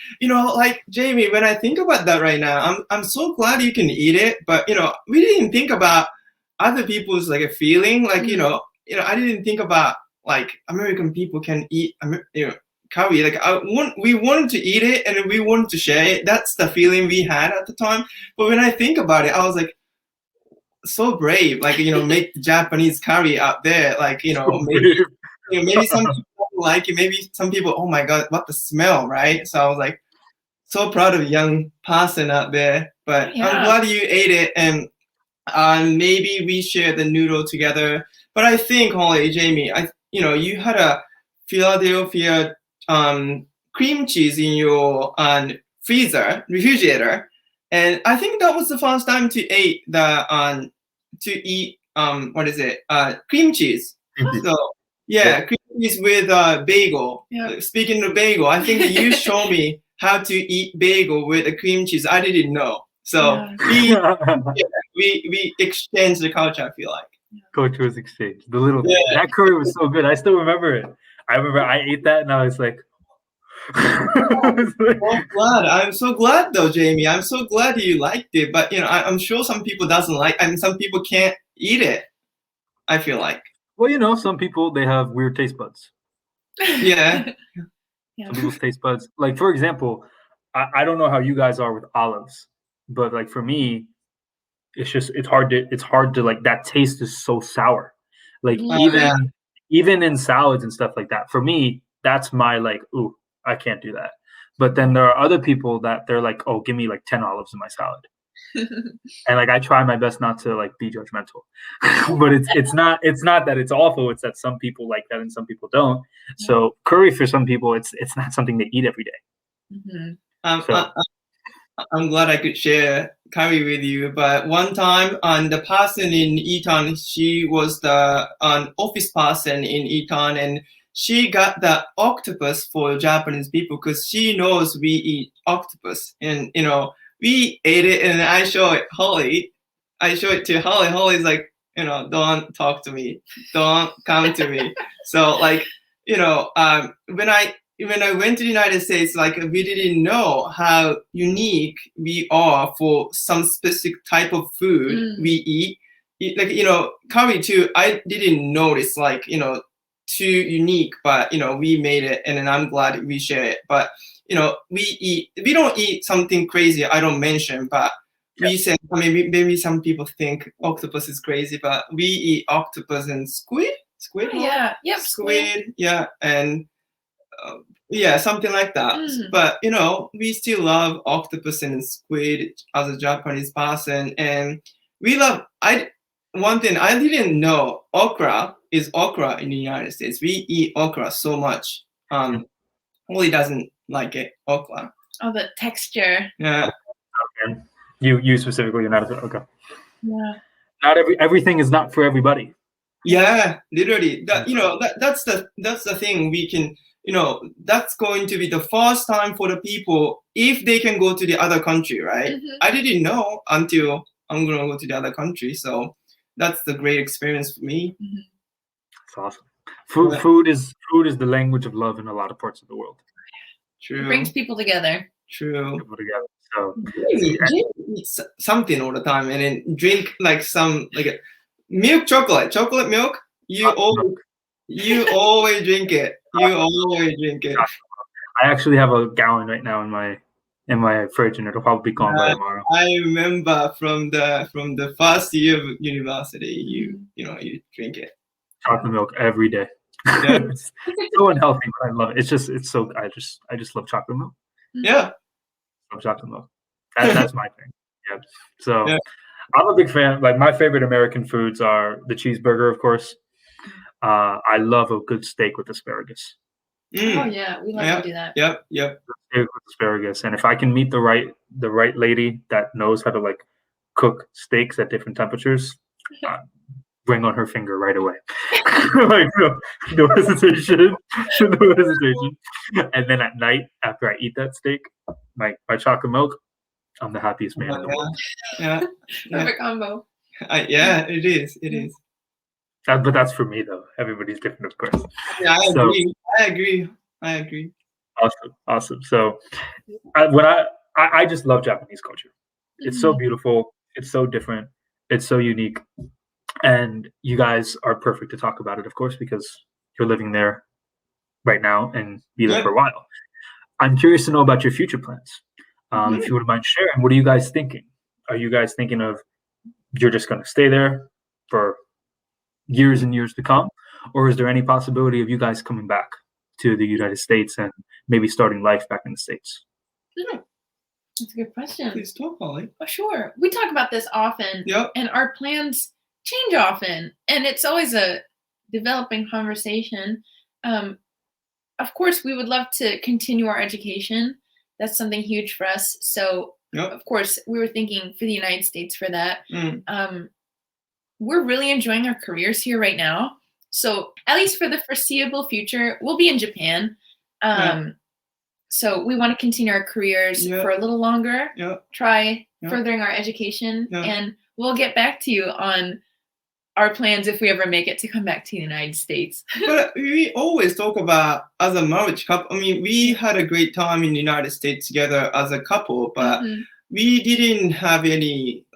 like Jamie, when I think about that right now, I'm so glad you can eat it. But we didn't think about other people's like a feeling. Like I didn't think about like American people can eat curry. Like we wanted to eat it and we wanted to share it. That's the feeling we had at the time. But when I think about it, I was like, so brave. Like make the Japanese curry out there. Like maybe some people don't like it. Maybe some people, oh my god, what the smell, right? So I was like, so proud of a young person out there. But I'm glad you ate it, and maybe we share the noodle together. But I think, Holly, Jamie, you had a Philadelphia cream cheese in your refrigerator, and I think that was the first time to eat what is it? Cream cheese. So cream cheese with bagel. Yeah. Speaking of bagel, I think you showed me how to eat bagel with a cream cheese. I didn't know. So we exchanged the culture, I feel like. Culture was exchanged. That curry was so good. I still remember it. I remember I ate that and I was like, I'm so glad though, Jamie. I'm so glad you liked it. But I'm sure some people doesn't like, and some people can't eat it, I feel like. Well, some people, they have weird taste buds. Yeah. Some people's taste buds. Like, for example, I don't know how you guys are with olives, but like for me, it's hard to like, that taste is so sour. Like even in salads and stuff like that, for me, that's my like, ooh, I can't do that. But then there are other people that they're like, oh, give me like 10 olives in my salad. And like I try my best not to like be judgmental. But it's not that it's awful, it's that some people like that and some people don't. So curry for some people, it's not something they eat every day. I'm glad I could share curry with you. But one time, the person in Etown, she was the office person in Etown, and she got the octopus for Japanese people because she knows we eat octopus, and we ate it, and I show it Holly. I show it to Holly. Holly's like, don't talk to me, don't come to me. So like, when I went to the United States, like we didn't know how unique we are for some specific type of food we eat. Like, curry too, I didn't notice, like, too unique, but we made it, and then I'm glad we share it. But we don't eat something crazy I don't mention, but we say maybe some people think octopus is crazy, but we eat octopus and squid. Squid, and something like that. But we still love octopus and squid as a Japanese person, and we love. One thing I didn't know, okra is okra in the United States. We eat okra so much. Holly doesn't like it, okra. Oh, the texture. Yeah. Okay. You specifically, you're not okay. Yeah. Not everything is not for everybody. Yeah, literally. That's the thing. We can, that's going to be the first time for the people if they can go to the other country, right? I didn't know until I'm gonna go to the other country, so that's the great experience for me. It's awesome. Food is the language of love in a lot of parts of the world. True. It brings people together. True. People together. So Jamie eats something all the time, and then drink like milk chocolate milk. You always drink it. You always drink it. I actually have a gallon right now in my fridge, and it'll probably be gone by tomorrow. I remember from the first year of university, you drink it. Chocolate milk every day. Yeah. It's so unhealthy, but I love it. It's so I just love chocolate milk. Yeah. I love chocolate milk. That's my thing. Yeah. So I'm a big fan. Like, my favorite American foods are the cheeseburger, of course. I love a good steak with asparagus. Oh yeah, we love to do that. Yep. Steak with asparagus, and if I can meet the right lady that knows how to like cook steaks at different temperatures, bring on her finger right away. Like, no hesitation, no hesitation. And then at night, after I eat that steak, my chocolate milk, I'm the happiest man in the world. Yeah. Perfect combo. It is. But that's for me, though. Everybody's different, of course. Yeah, I agree. Awesome. So, I just love Japanese culture. It's so beautiful. It's so different. It's so unique. And you guys are perfect to talk about it, of course, because you're living there right now and be there for a while. I'm curious to know about your future plans. If you wouldn't mind sharing, what are you guys thinking? Are you guys thinking of you're just going to stay there for years and years to come? Or is there any possibility of you guys coming back to the United States and maybe starting life back in the States? That's a good question. Please talk, Holly. Oh, sure. We talk about this often, and our plans change often, and it's always a developing conversation. Of course, we would love to continue our education. That's something huge for us. So, of course, we were thinking for the United States for that. We're really enjoying our careers here right now. So at least for the foreseeable future, we'll be in Japan. So we want to continue our careers for a little longer, try furthering our education, and we'll get back to you on our plans if we ever make it to come back to the United States. But we always talk about as a marriage couple. I mean, we had a great time in the United States together as a couple, but we didn't have any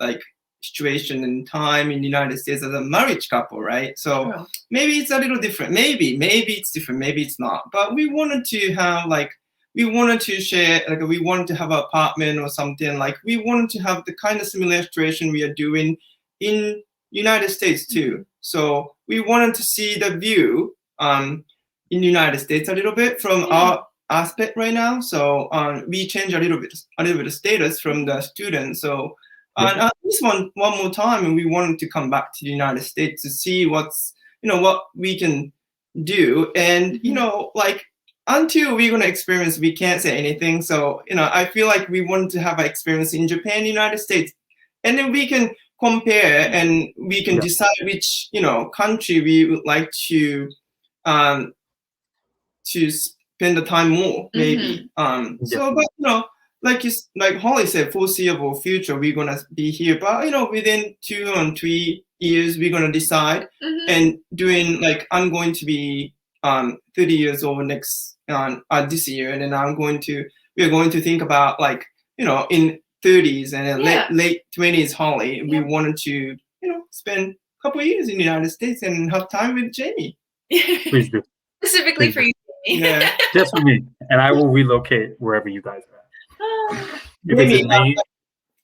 situation and time in the United States as a marriage couple, right? So maybe it's a little different. Maybe it's different. Maybe it's not. But we wanted to have we wanted to share, we wanted to have an apartment or something. We wanted to have the kind of similar situation we are doing in United States too. So we wanted to see the view in the United States a little bit from our aspect right now. So we changed a little bit of status from the student. So at least one more time, and we wanted to come back to the United States to see what we can do. And until we're gonna experience, we can't say anything. So I feel like we want to have an experience in Japan, United States, and then we can compare and we can decide which country we would like to spend the time more, maybe. So, but like Holly said, foreseeable future we're gonna be here, but within 2 or 3 years we're gonna decide and doing I'm going to be 30 years old this year, and then we're going to think about in 30s and then late 20s Holly. We wanted to spend a couple of years in the United States and have time with Jamie. Please do. Specifically Please for do. you. Jamie. Yeah. Just for me, and I will relocate wherever you guys are at. If it's Jamie, in Maine,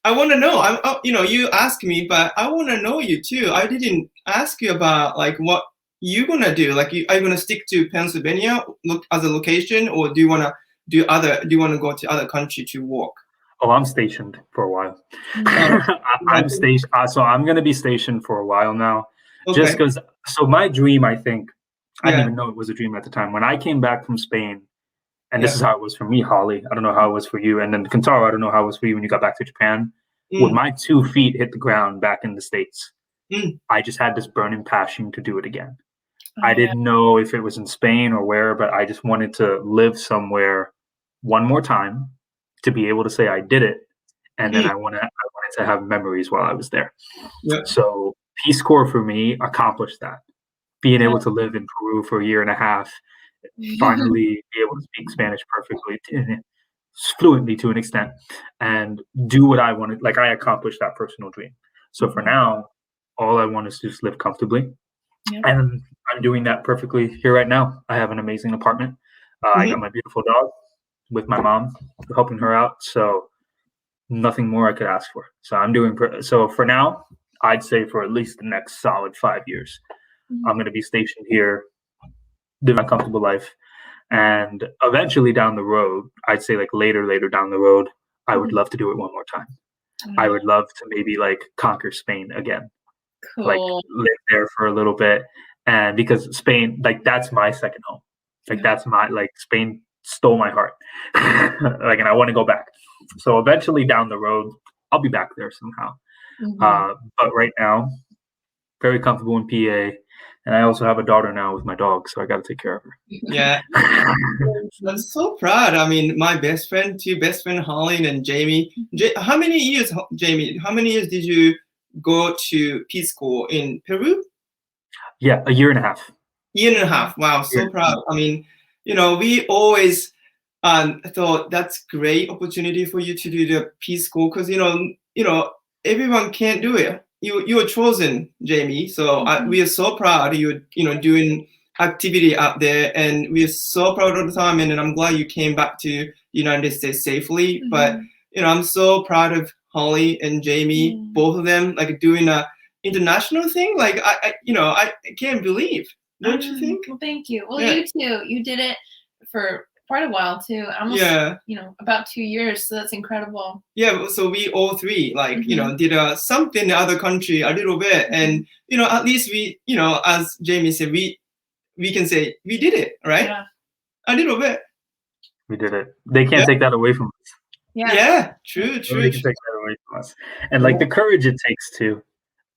I want to know. You asked me, but I want to know you too. I didn't ask you about like what you gonna do. Like, are you gonna stick to Pennsylvania look as a location, or do you wanna do you wanna go to other country to work? oh, I'm stationed for a while. Oh, I'm stationed, so I'm gonna be stationed for a while now. Just okay. because. So my dream, I think, I didn't Yeah. even know it was a dream at the time. When I came back from Spain, and this Yeah. is how it was for me, Holly. I don't know how it was for you, and then Kintaro, I don't know how it was for you when you got back to Japan. When Mm, my 2 feet hit the ground back in the States, mm, I just had this burning passion to do it again. Oh, I yeah. didn't know if it was in Spain or where, but I just wanted to live somewhere one more time to be able to say I did it, and then mm. I wanted to have memories while I was there. Yeah. So Peace Corps for me accomplished that. Being Yeah. able to live in Peru for a year and a half, finally be able to speak Spanish perfectly, fluently to an extent, and do what I wanted. Like I accomplished that personal dream. So for now, all I want is to just live comfortably, Yeah. and I'm doing that perfectly here right now. I have an amazing apartment. I got my beautiful dog with my mom, helping her out. So nothing more I could ask for. So I'm doing so for now. I'd say for at least the next solid 5 years, I'm going to be stationed here, live a comfortable life, and eventually down the road, I'd say like later down the road, I would love to do it one more time. I would love to maybe like conquer Spain again, like Cool. live there for a little bit, and because Spain, like that's my second home. Like that's my like Spain stole my heart, like, and I want to go back. So eventually down the road, I'll be back there somehow. But right now, very comfortable in PA, and I also have a daughter now with my dog, so I got to take care of her. Yeah. I'm so proud. I mean, my two best friend, Holly and Jamie. How many years, Jamie? How many years did you go to Peace Corps in Peru? Yeah, a year and a half. Year and a half. Wow, so proud. I mean, we always thought that's great opportunity for you to do the Peace Corps because everyone can't do it. You were chosen, Jamie. So we are so proud you're doing activity out there, and we are so proud all the time. And I'm glad you came back to United States safely. But I'm so proud of Holly and Jamie, both of them, like doing a international thing. Like I can't believe. Don't you think? Well, thank you. Well, you too. You did it for quite a while too. Almost, about 2 years. So that's incredible. Yeah. So we all three, like, did something in the other country a little bit, and at least we, as Jamie said, we can say we did it, right? Yeah. A little bit. We did it. They can't take that away from us. Yeah. True. They can take that away from us, and like the courage it takes to,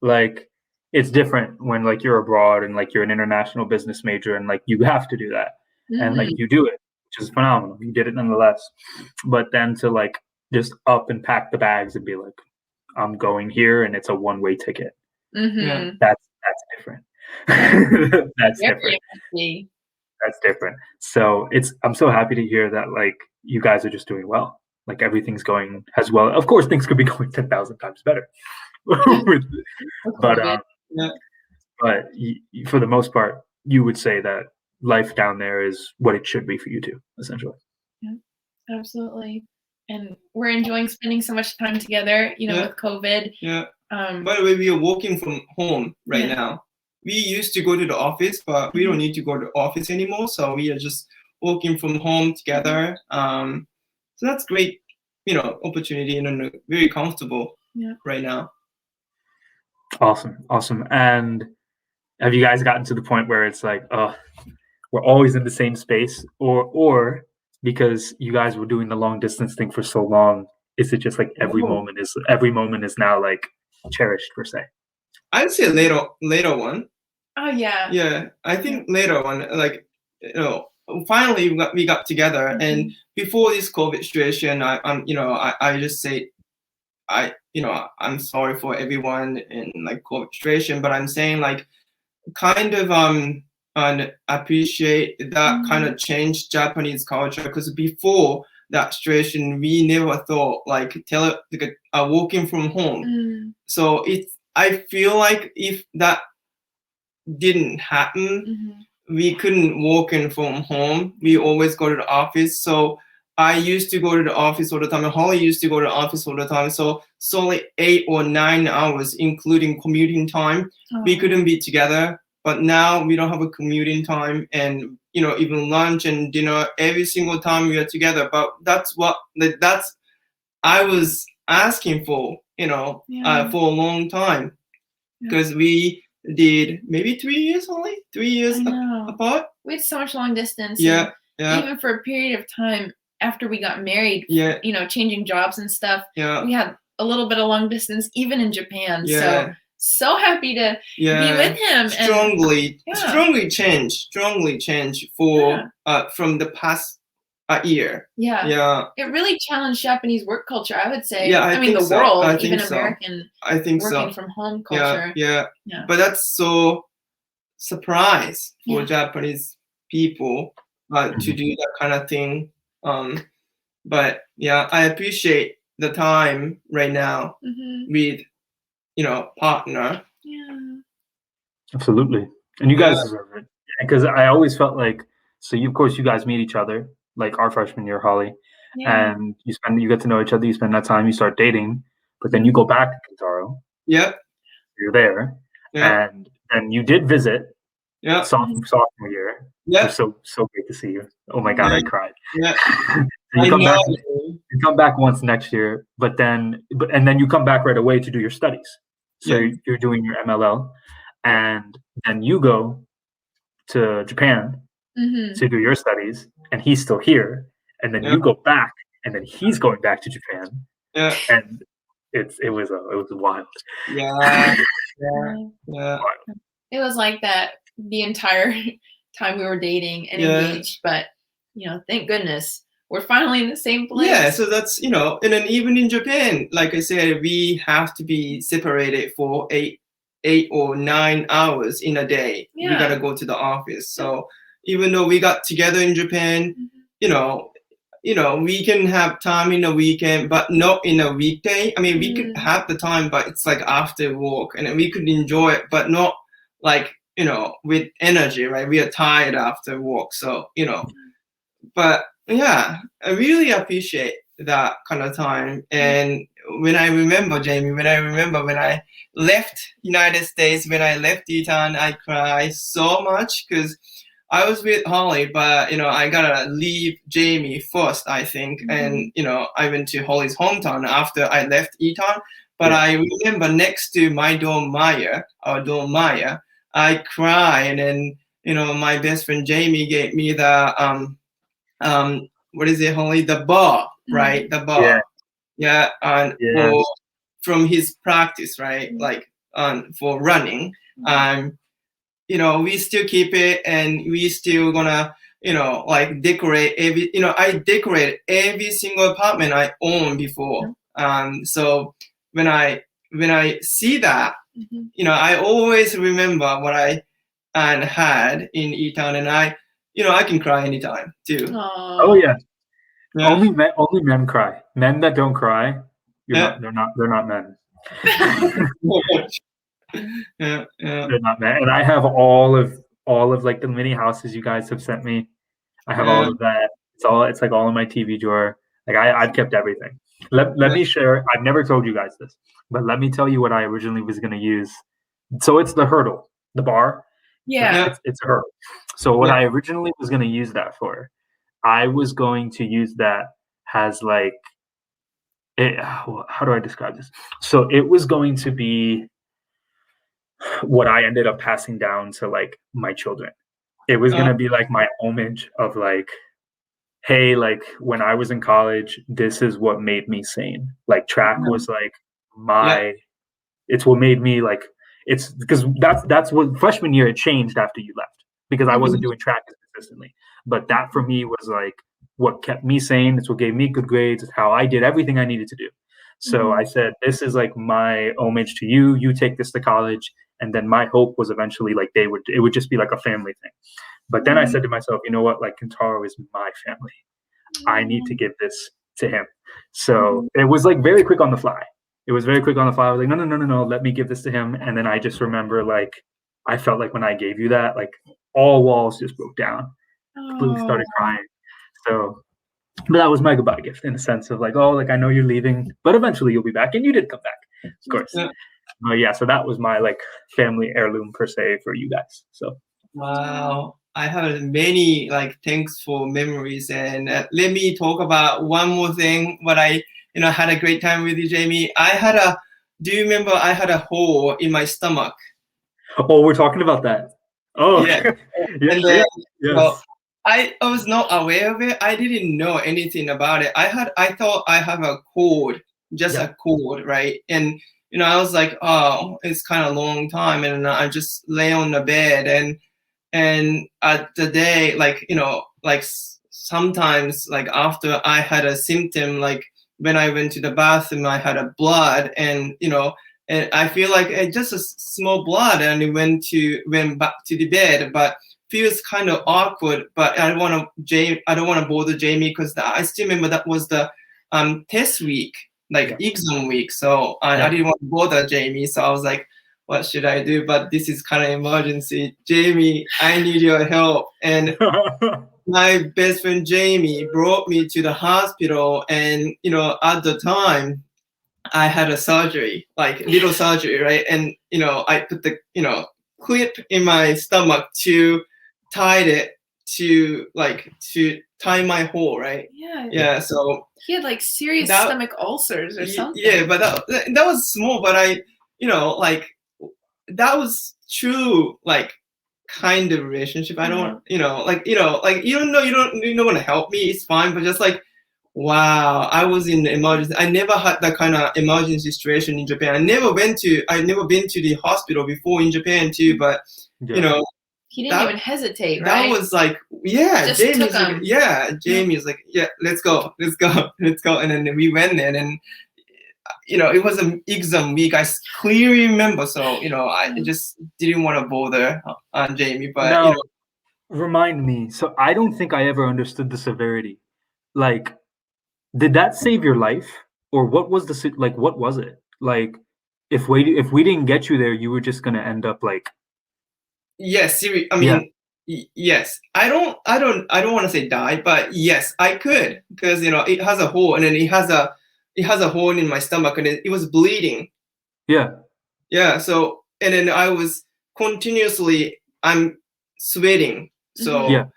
like, it's different when like you're abroad and like you're an international business major and like you have to do that, and like you do it, which is phenomenal. You did it nonetheless. But then to like just up and pack the bags and be like, I'm going here, and it's a one-way ticket. That's different. That's different. That's different. So I'm so happy to hear that like you guys are just doing well. Like everything's going as well. Of course, things could be going 10,000 times better. But for the most part, you would say that life down there is what it should be for you too, essentially. Yeah, absolutely. And we're enjoying spending so much time together, with COVID. Yeah. By the way, we are working from home right now. We used to go to the office, but we don't need to go to the office anymore. So we are just working from home together. So that's great, opportunity, and very comfortable right now. Awesome. And have you guys gotten to the point where it's like, we're always in the same space, or because you guys were doing the long distance thing for so long, is it just like every moment is now like cherished per se? I'd say later one. Oh yeah. Yeah, I think later one, like finally we got together, and before this COVID situation, I just say I'm sorry for everyone in like COVID situation, but I'm saying like kind of and appreciate that kind of changed Japanese culture, because before that situation we never thought like working from home. So I feel like if that didn't happen, we couldn't walk in from home. We always go to the office. So I used to go to the office all the time, and Holly used to go to the office all the time. So it's only 8 or 9 hours, including commuting time. We couldn't be together. But now we don't have a commuting time, and even lunch and dinner, every single time we are together. But that's I was asking for, for a long time, because we did maybe 3 years only, 3 years apart. We had so much long distance. Yeah. Even for a period of time after we got married, changing jobs and stuff, we had a little bit of long distance, even in Japan. So happy to be with him. Strongly change for from the past year. It really challenged Japanese work culture, I would say. I mean, the world, even American working from home culture. But that's so surprise for Japanese people to do that kind of thing. But I appreciate the time right now with partner. Absolutely. And you guys deserve it, because I always felt like, so of course you guys meet each other like our freshman year, Holly, and you get to know each other, you spend that time, you start dating, but then you go back to Kintaro. You're there, and you did visit sophomore year. It was so great to see you. Oh my God, I cried. You come back once next year, and then you come back right away to do your studies. So you're doing your MLL, and then you go to Japan to do your studies, and he's still here, and then you go back, and then he's going back to Japan, and it was wild. It was like that the entire time we were dating and engaged, but thank goodness we're finally in the same place. So that's and then even in Japan, like I said, we have to be separated for 8 or 9 hours in a day. We gotta go to the office. So even though we got together in Japan, we can have time in the weekend, but not in a weekday. I mean, we could have the time, but it's like after work, and we could enjoy it, but not like with energy, right? We are tired after work, so but I really appreciate that kind of time. And when I remember, Jamie, when I left United States, when I left Etown, I cried so much because I was with Holly, but I gotta leave Jamie first, I think, and I went to Holly's hometown after I left Etown. But I remember next to my dorm Myer, our dorm Myer, I cried, and then my best friend Jamie gave me the what is it, Holly? The bar, right? The bar. And from his practice, right? Like for running. We still keep it, and we still gonna like decorate every I decorate every single apartment I owned before. So when I see that, I always remember what I had in Etown, and I can cry anytime too. Oh yeah. Only men cry. Men that don't cry, they're not men. They're not men. And I have all of like the mini houses you guys have sent me. I have all of that. It's like all in my TV drawer. Like I've kept everything. Let me share. I've never told you guys this, but let me tell you what I originally was going to use. So it's the hurdle, the bar. It's a hurdle. So what I originally was going to use that for, I was going to use that as like, how do I describe this? So it was going to be what I ended up passing down to like my children. It was going to be like my homage of like, hey, like when I was in college, this is what made me sane. Like track was like it's what made me like, it's because that's what freshman year it changed after you left, because I wasn't doing track as consistently. But that for me was like what kept me sane. It's what gave me good grades. It's how I did everything I needed to do. So I said, this is like my homage to you. You take this to college. And then my hope was eventually like it would just be like a family thing. But then I said to myself, you know what? Like Kintaro is my family. I need to give this to him. So it was like very quick on the fly. I was like, no, let me give this to him. And then I just remember like, I felt like when I gave you that, like all walls just broke down, completely started crying. So, but that was my goodbye gift in a sense of like, oh, like I know you're leaving, but eventually you'll be back, and you did come back, of course. Yeah. But yeah, so that was my like family heirloom per se for you guys. So Wow, I have many like thankful memories, and let me talk about one more thing. What I had a great time with you, Jamie. Do you remember I had a hole in my stomach? oh, we're talking about that. Oh, Yeah, yeah, and then yes. I was not aware of it. I didn't know anything about it. I thought I have a cold, just a cold, right? And I was like, oh, it's kind of long time, and I just lay on the bed, and at the day, like sometimes like after I had a symptom, like when I went to the bathroom, I had a blood, and and I feel like it's just a small blood, and it went back to the bed, but feels kind of awkward. But I don't want to bother Jamie, because I still remember that was the test week, like exam week. So I didn't want to bother Jamie, so I was like, what should I do? But this is kind of emergency. Jamie, I need your help. And my best friend Jamie brought me to the hospital, and at the time I had a surgery, like little surgery, right? And I put the clip in my stomach to tie it to tie my hole, right? Yeah. So he had like serious stomach ulcers or something. Yeah, but that was small, but I like that was true, like kind of relationship. I don't like even though you don't want to help me, it's fine, but just like, wow, I was in emergency. I never had that kind of emergency situation in Japan. I never been to the hospital before in Japan too, but he didn't even hesitate, right? That was like, Jamie's like, yeah, let's go, and then we went there, and it was an exam week. I clearly remember, so I just didn't want to bother Jamie, but now, remind me. So I don't think I ever understood the severity. Like, did that save your life, or what was what was it? Like, if we didn't get you there, you were just gonna end up like. Yes, I mean, yes. I don't want to say die, but yes, I could, because it has a hole, and then it has a hole in my stomach, and it was bleeding. Yeah. So, and then I was continuously, I'm sweating. So,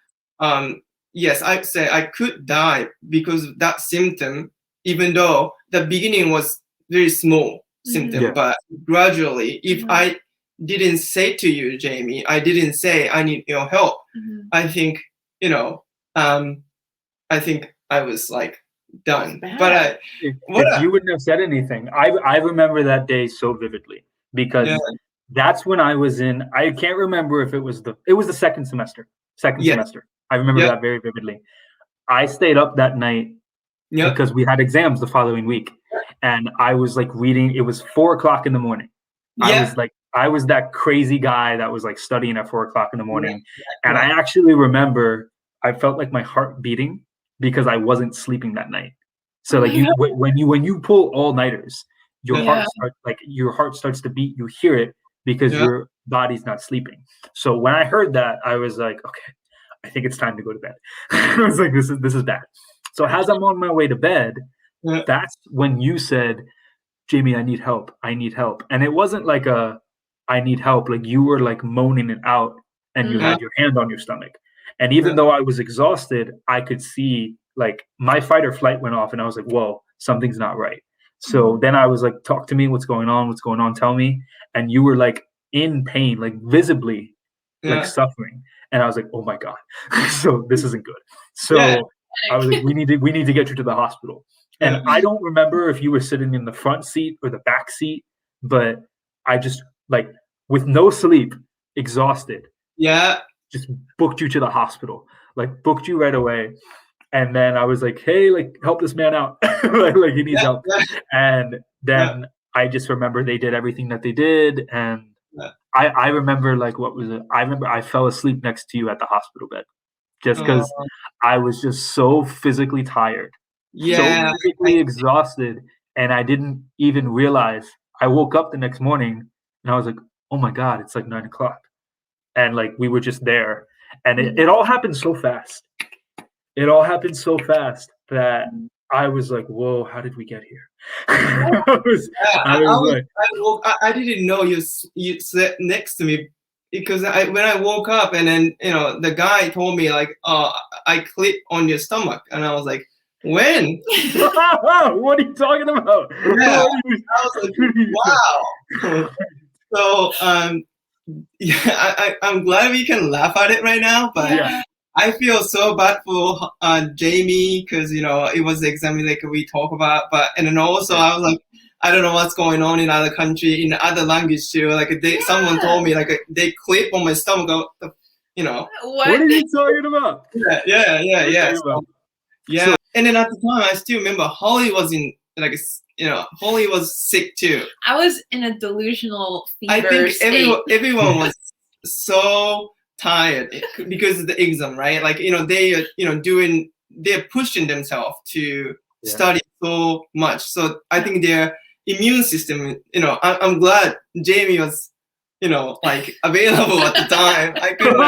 yes, I say I could die because of that symptom, even though the beginning was very small symptom, but gradually, if I didn't say to you, Jamie, I didn't say I need your help, I think I think I was like done. But if you wouldn't have said anything, I remember that day so vividly, because that's when I was in. I can't remember if it was the second semester. I remember that very vividly. I stayed up that night because we had exams the following week, and I was like reading. It was 4:00 in the morning. I was that crazy guy that was like studying at 4:00 in the morning, and I actually remember I felt like my heart beating because I wasn't sleeping that night. So like when you pull all nighters, your heart starts to beat. You hear it because your body's not sleeping. So when I heard that, I was like, okay, I think it's time to go to bed. I was like, this is bad. So as I'm on my way to bed, that's when you said, Jamie, I need help. And it wasn't like I need help. Like you were like moaning it out, and you had your hand on your stomach. And even though I was exhausted, I could see like my fight or flight went off, and I was like, whoa, something's not right. So then I was like, talk to me. What's going on? Tell me. And you were like in pain, like visibly like suffering. And I was like, oh my God. So this isn't good. So I was like, we need to get you to the hospital. And I don't remember if you were sitting in the front seat or the back seat, but I just like with no sleep, exhausted. Just booked you to the hospital, like booked you right away. And then I was like, hey, like help this man out. like he needs help. And then I just remember they did everything that they did. And I remember like, what was it? I remember I fell asleep next to you at the hospital bed just because I was just so physically tired, so physically exhausted. And I didn't even realize. I woke up the next morning and I was like, oh my God, it's like 9:00. and like we were just there, and it all happened so fast. It all happened so fast that I was like, "Whoa, how did we get here?" I I didn't know you sat next to me because when I woke up and then the guy told me like, "Oh, I clipped on your stomach," and I was like, "When?" What are you talking about? Yeah, I was like, "Wow." So yeah, I'm glad we can laugh at it right now, but. Yeah. I feel so bad for Jamie because it was the exam like we talk about, and then also I was like, I don't know what's going on in other country in other language too. Like someone told me like they clip on my stomach. What are you talking about? Yeah. So, and then at the time I still remember Holly was in Holly was sick too. I was in a delusional fever I think state. everyone was so tired because of the exam, right? Like they're pushing themselves to study so much. So I think their immune system, I'm glad Jamie was like available at the time. I couldn't.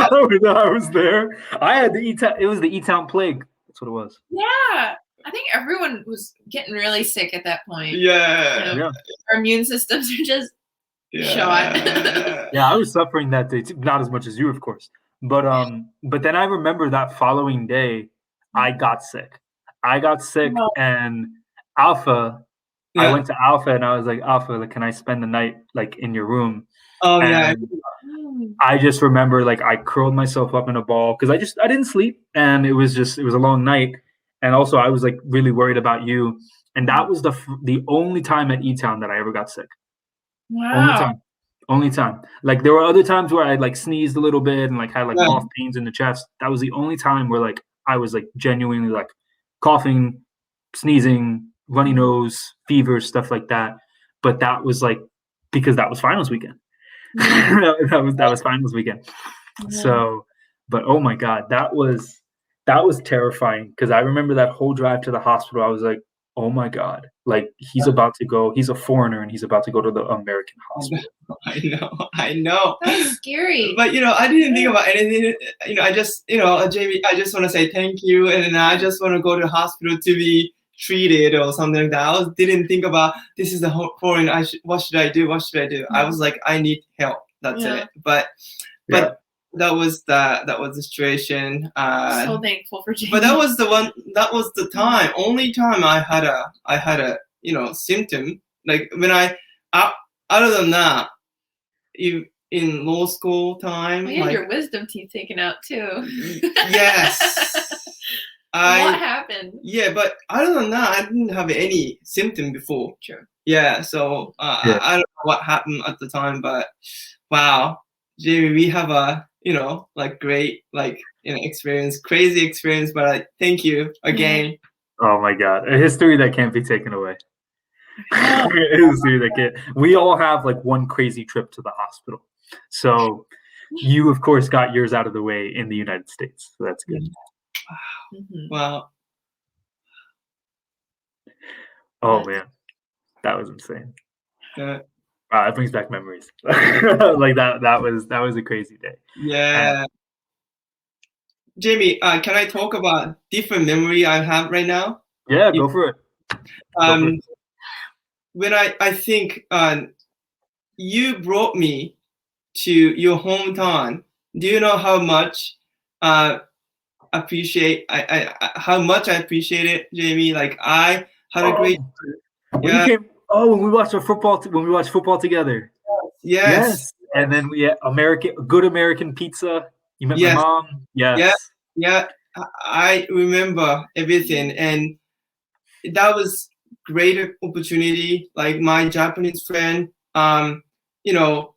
I was there. I had it was the Etown plague. That's what it was. Yeah. I think everyone was getting really sick at that point. Yeah. Our immune systems are just shot. Yeah, I was suffering that day too. Not as much as you, of course. But then I remember that following day, I got sick. And Alpha, I went to Alpha and I was like, Alpha, like, can I spend the night like in your room? Oh and I just remember like I curled myself up in a ball because I didn't sleep and it was a long night. And also I was like really worried about you. And that was the only time at Etown that I ever got sick. Wow. Only time. Like there were other times where I like sneezed a little bit and like had like cough pains in the chest. That was the only time where like I was like genuinely like coughing, sneezing, runny nose, fever, stuff like that. But that was like because that was finals weekend. that was finals weekend. So, but oh my God, that was terrifying because I remember that whole drive to the hospital. I was like, oh my God, like he's about to go. He's a foreigner and he's about to go to the American hospital. I know. That's scary. But I didn't think about anything. I just Jamie, I just want to say thank you, and I just want to go to the hospital to be treated or something like that. I didn't think about this is the foreign. What should I do? I was like, I need help. That's it. But that was the situation. So thankful for Jamie. But that was the time. Only time I had a symptom. Like when other than that, in law school time. You had your wisdom teeth taken out too. Yes. What happened? Yeah, but other than that, I didn't have any symptom before. Sure. Yeah, so I don't know what happened at the time, but wow, Jamie, we have a like great experience, crazy experience. But I thank you again. Oh my God, a history that can't be taken away. We all have like one crazy trip to the hospital. So you, of course, got yours out of the way in the United States. So that's good. Wow. Oh man, that was insane. Wow, that brings back memories. Like that was a crazy day. Yeah. Jamie, can I talk about different memory I have right now? Yeah, go for it. When I think you brought me to your hometown, do you know how much appreciate how much I appreciate it, Jamie? Like I had a great when we watched football together. Yes. And then we had good American pizza. You met my mom. Yes. Yeah. I remember everything, and that was great opportunity. Like my Japanese friend, I don't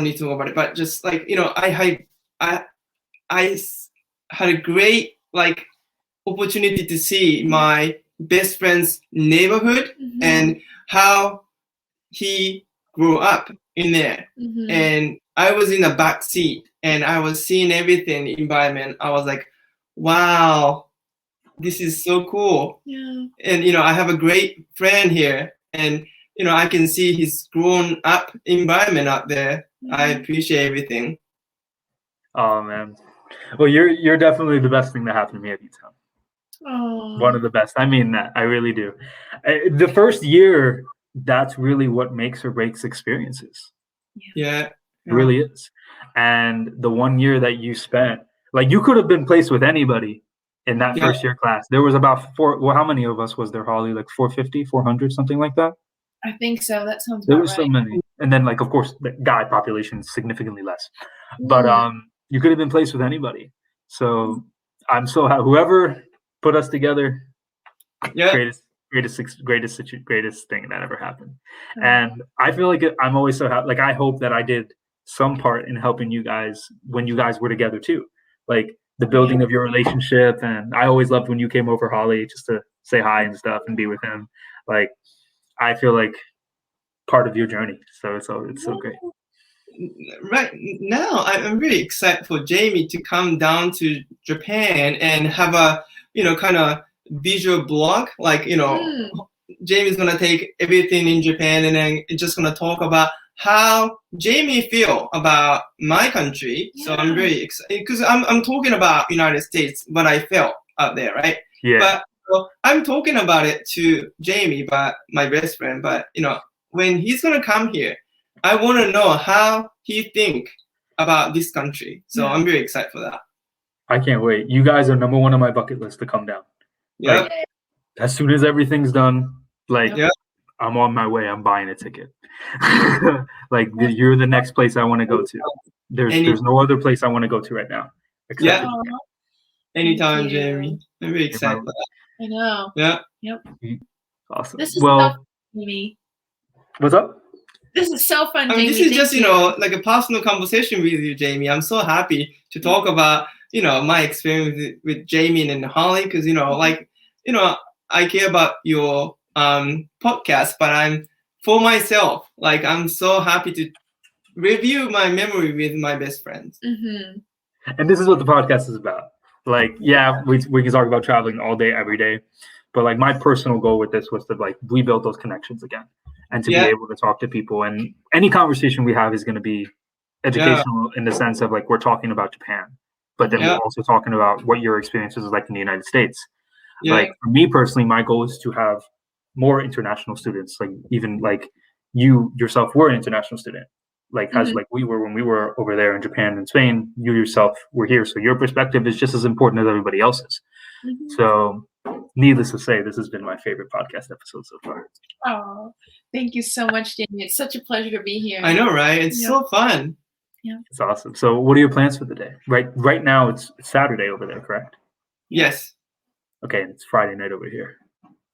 need to talk about it, but just like I had a great opportunity to see my best friend's neighborhood and how he grew up in there. And I was in the back seat and I was seeing everything environment. I was like, wow, this is so cool. Yeah. And I have a great friend here, and I can see his grown up environment up there. I appreciate everything. Oh man. Well, you're definitely the best thing that happened to me at Etown. Oh. One of the best. I mean that. I really do. The first year, that's really what makes or breaks experiences. Yeah. It really is. And the 1 year that you spent, like you could have been placed with anybody in that first year class. There was about how many of us was there, Holly? Like 450, 400, something like that? I think so. That sounds There about was right. so many. And then like, of course, the guy population is significantly less. But you could have been placed with anybody. So I'm so happy. Whoever put us together, greatest thing that ever happened. And I feel like I'm always so happy. Like I hope that I did some part in helping you guys when you guys were together too. Like the building of your relationship. And I always loved when you came over, Holly, just to say hi and stuff and be with him. Like I feel like part of your journey. So it's so great. Right now, I'm really excited for Jamie to come down to Japan and have a, kind of visual blog. Like, Jamie's gonna take everything in Japan and then just gonna talk about how Jamie feel about my country. Yeah. So I'm very excited because I'm talking about United States, what I felt out there, right? Yeah. But I'm talking about it to Jamie, but my best friend. But when he's gonna come here, I want to know how he think about this country. So I'm very excited for that. I can't wait. You guys are number one on my bucket list to come down. Yeah. Like, as soon as everything's done, like I'm on my way. I'm buying a ticket. Like you're the next place I want to go to. There's no other place I want to go to right now. Yeah. Anytime, Jamie. I'm very excited for that. I know. Yeah. Yep. Awesome. This is so fun, Jamie. What's up? This is so fun, I mean, Jamie. this is just, like a personal conversation with you, Jamie. I'm so happy to talk about, my experience with Jamie and Holly because, I care about your podcast, but I'm for myself. Like, I'm so happy to review my memory with my best friends. Mm-hmm. And this is what the podcast is about. Like, we can talk about traveling all day, every day. But like my personal goal with this was to like rebuild those connections again and to be able to talk to people. And any conversation we have is going to be educational in the sense of like we're talking about Japan, but then we're also talking about what your experiences is like in the United States. Yeah. Like for me personally, my goal is to have more international students. Like even like you yourself were an international student. Like as like we were when we were over there in Japan and Spain, you yourself were here. So your perspective is just as important as everybody else's. So needless to say, this has been my favorite podcast episode so far. Oh, thank you so much, Jamie. It's such a pleasure to be here. I know, right? It's so fun. Yeah. It's awesome. So what are your plans for the day? Right now it's Saturday over there, correct? Yes. Okay, and it's Friday night over here.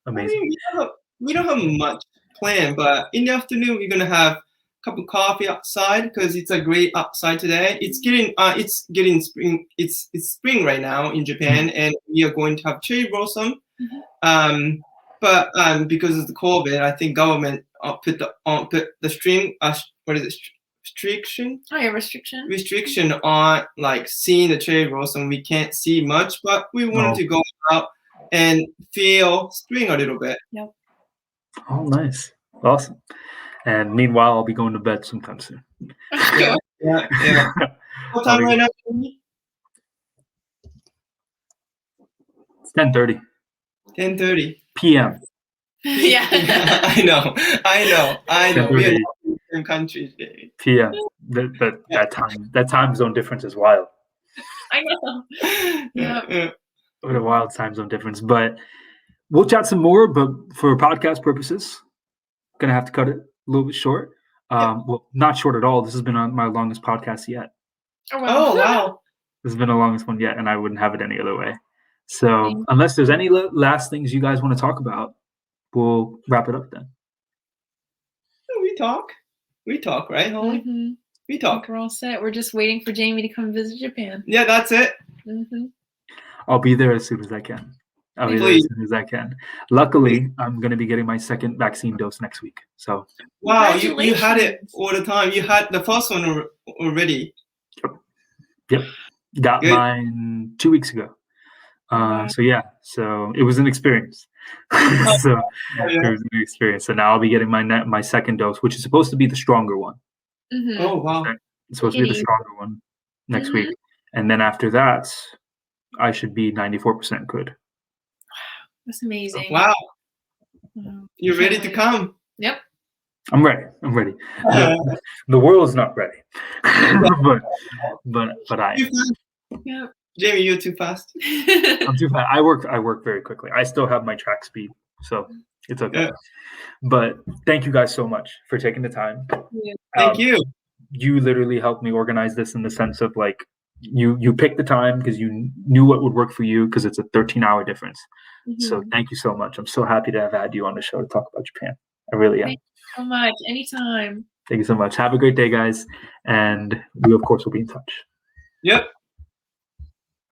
Amazing. I mean, we don't have much planned, but in the afternoon we're gonna have a cup of coffee outside because it's a great outside today. It's getting spring. It's spring right now in Japan, and we are going to have cherry blossom. But because of the COVID, I think government put the string. What is it? Restriction? Oh, yeah, restriction. Restriction on like seeing the cherry blossom. We can't see much, but we wanted to go out and feel spring a little bit. Yep. Oh, nice. Awesome. And meanwhile, I'll be going to bed sometime soon. Yeah. What time right now? It's 10:30. 10:30 p.m. Yeah. I know. We are in different countries. p.m. That time zone difference is wild. I know. Yeah. What a wild time zone difference. But we'll chat some more, but for podcast purposes, gonna have to cut it a little bit short. Well, not short at all. This has been my longest podcast yet. Oh, wow. This has been the longest one yet, and I wouldn't have it any other way. So unless there's any last things you guys want to talk about, we'll wrap it up then. We talk, right, Holly? Mm-hmm. We talk. We're all set. We're just waiting for Jamie to come visit Japan. Yeah, that's it. Mm-hmm. I'll be there as soon as I can. Luckily, I'm going to be getting my second vaccine dose next week. So wow, you had it all the time. You had the first one already. Yep. Got mine 2 weeks ago. So it was an experience. It was an experience. So now I'll be getting my second dose, which is supposed to be the stronger one. Mhm. Oh wow. It's supposed to be the stronger one next week. And then after that, I should be 94% good. That's amazing. Wow. Wow. You're Can't ready to wait. come. Yep. I'm ready. I'm ready. The world's not ready, but I Too am. fast. Yep. Jamie, you're too fast. I'm too fast. I work very quickly. I still have my track speed, so it's okay. Yeah. But thank you guys so much for taking the time. Thank you. You literally helped me organize this in the sense of like you picked the time because you knew what would work for you because it's a 13-hour difference. So thank you so much. I'm so happy to have had you on the show to talk about Japan. I really am. Thank you so much. Anytime. Thank you so much. Have a great day, guys. And we, of course, will be in touch. Yep.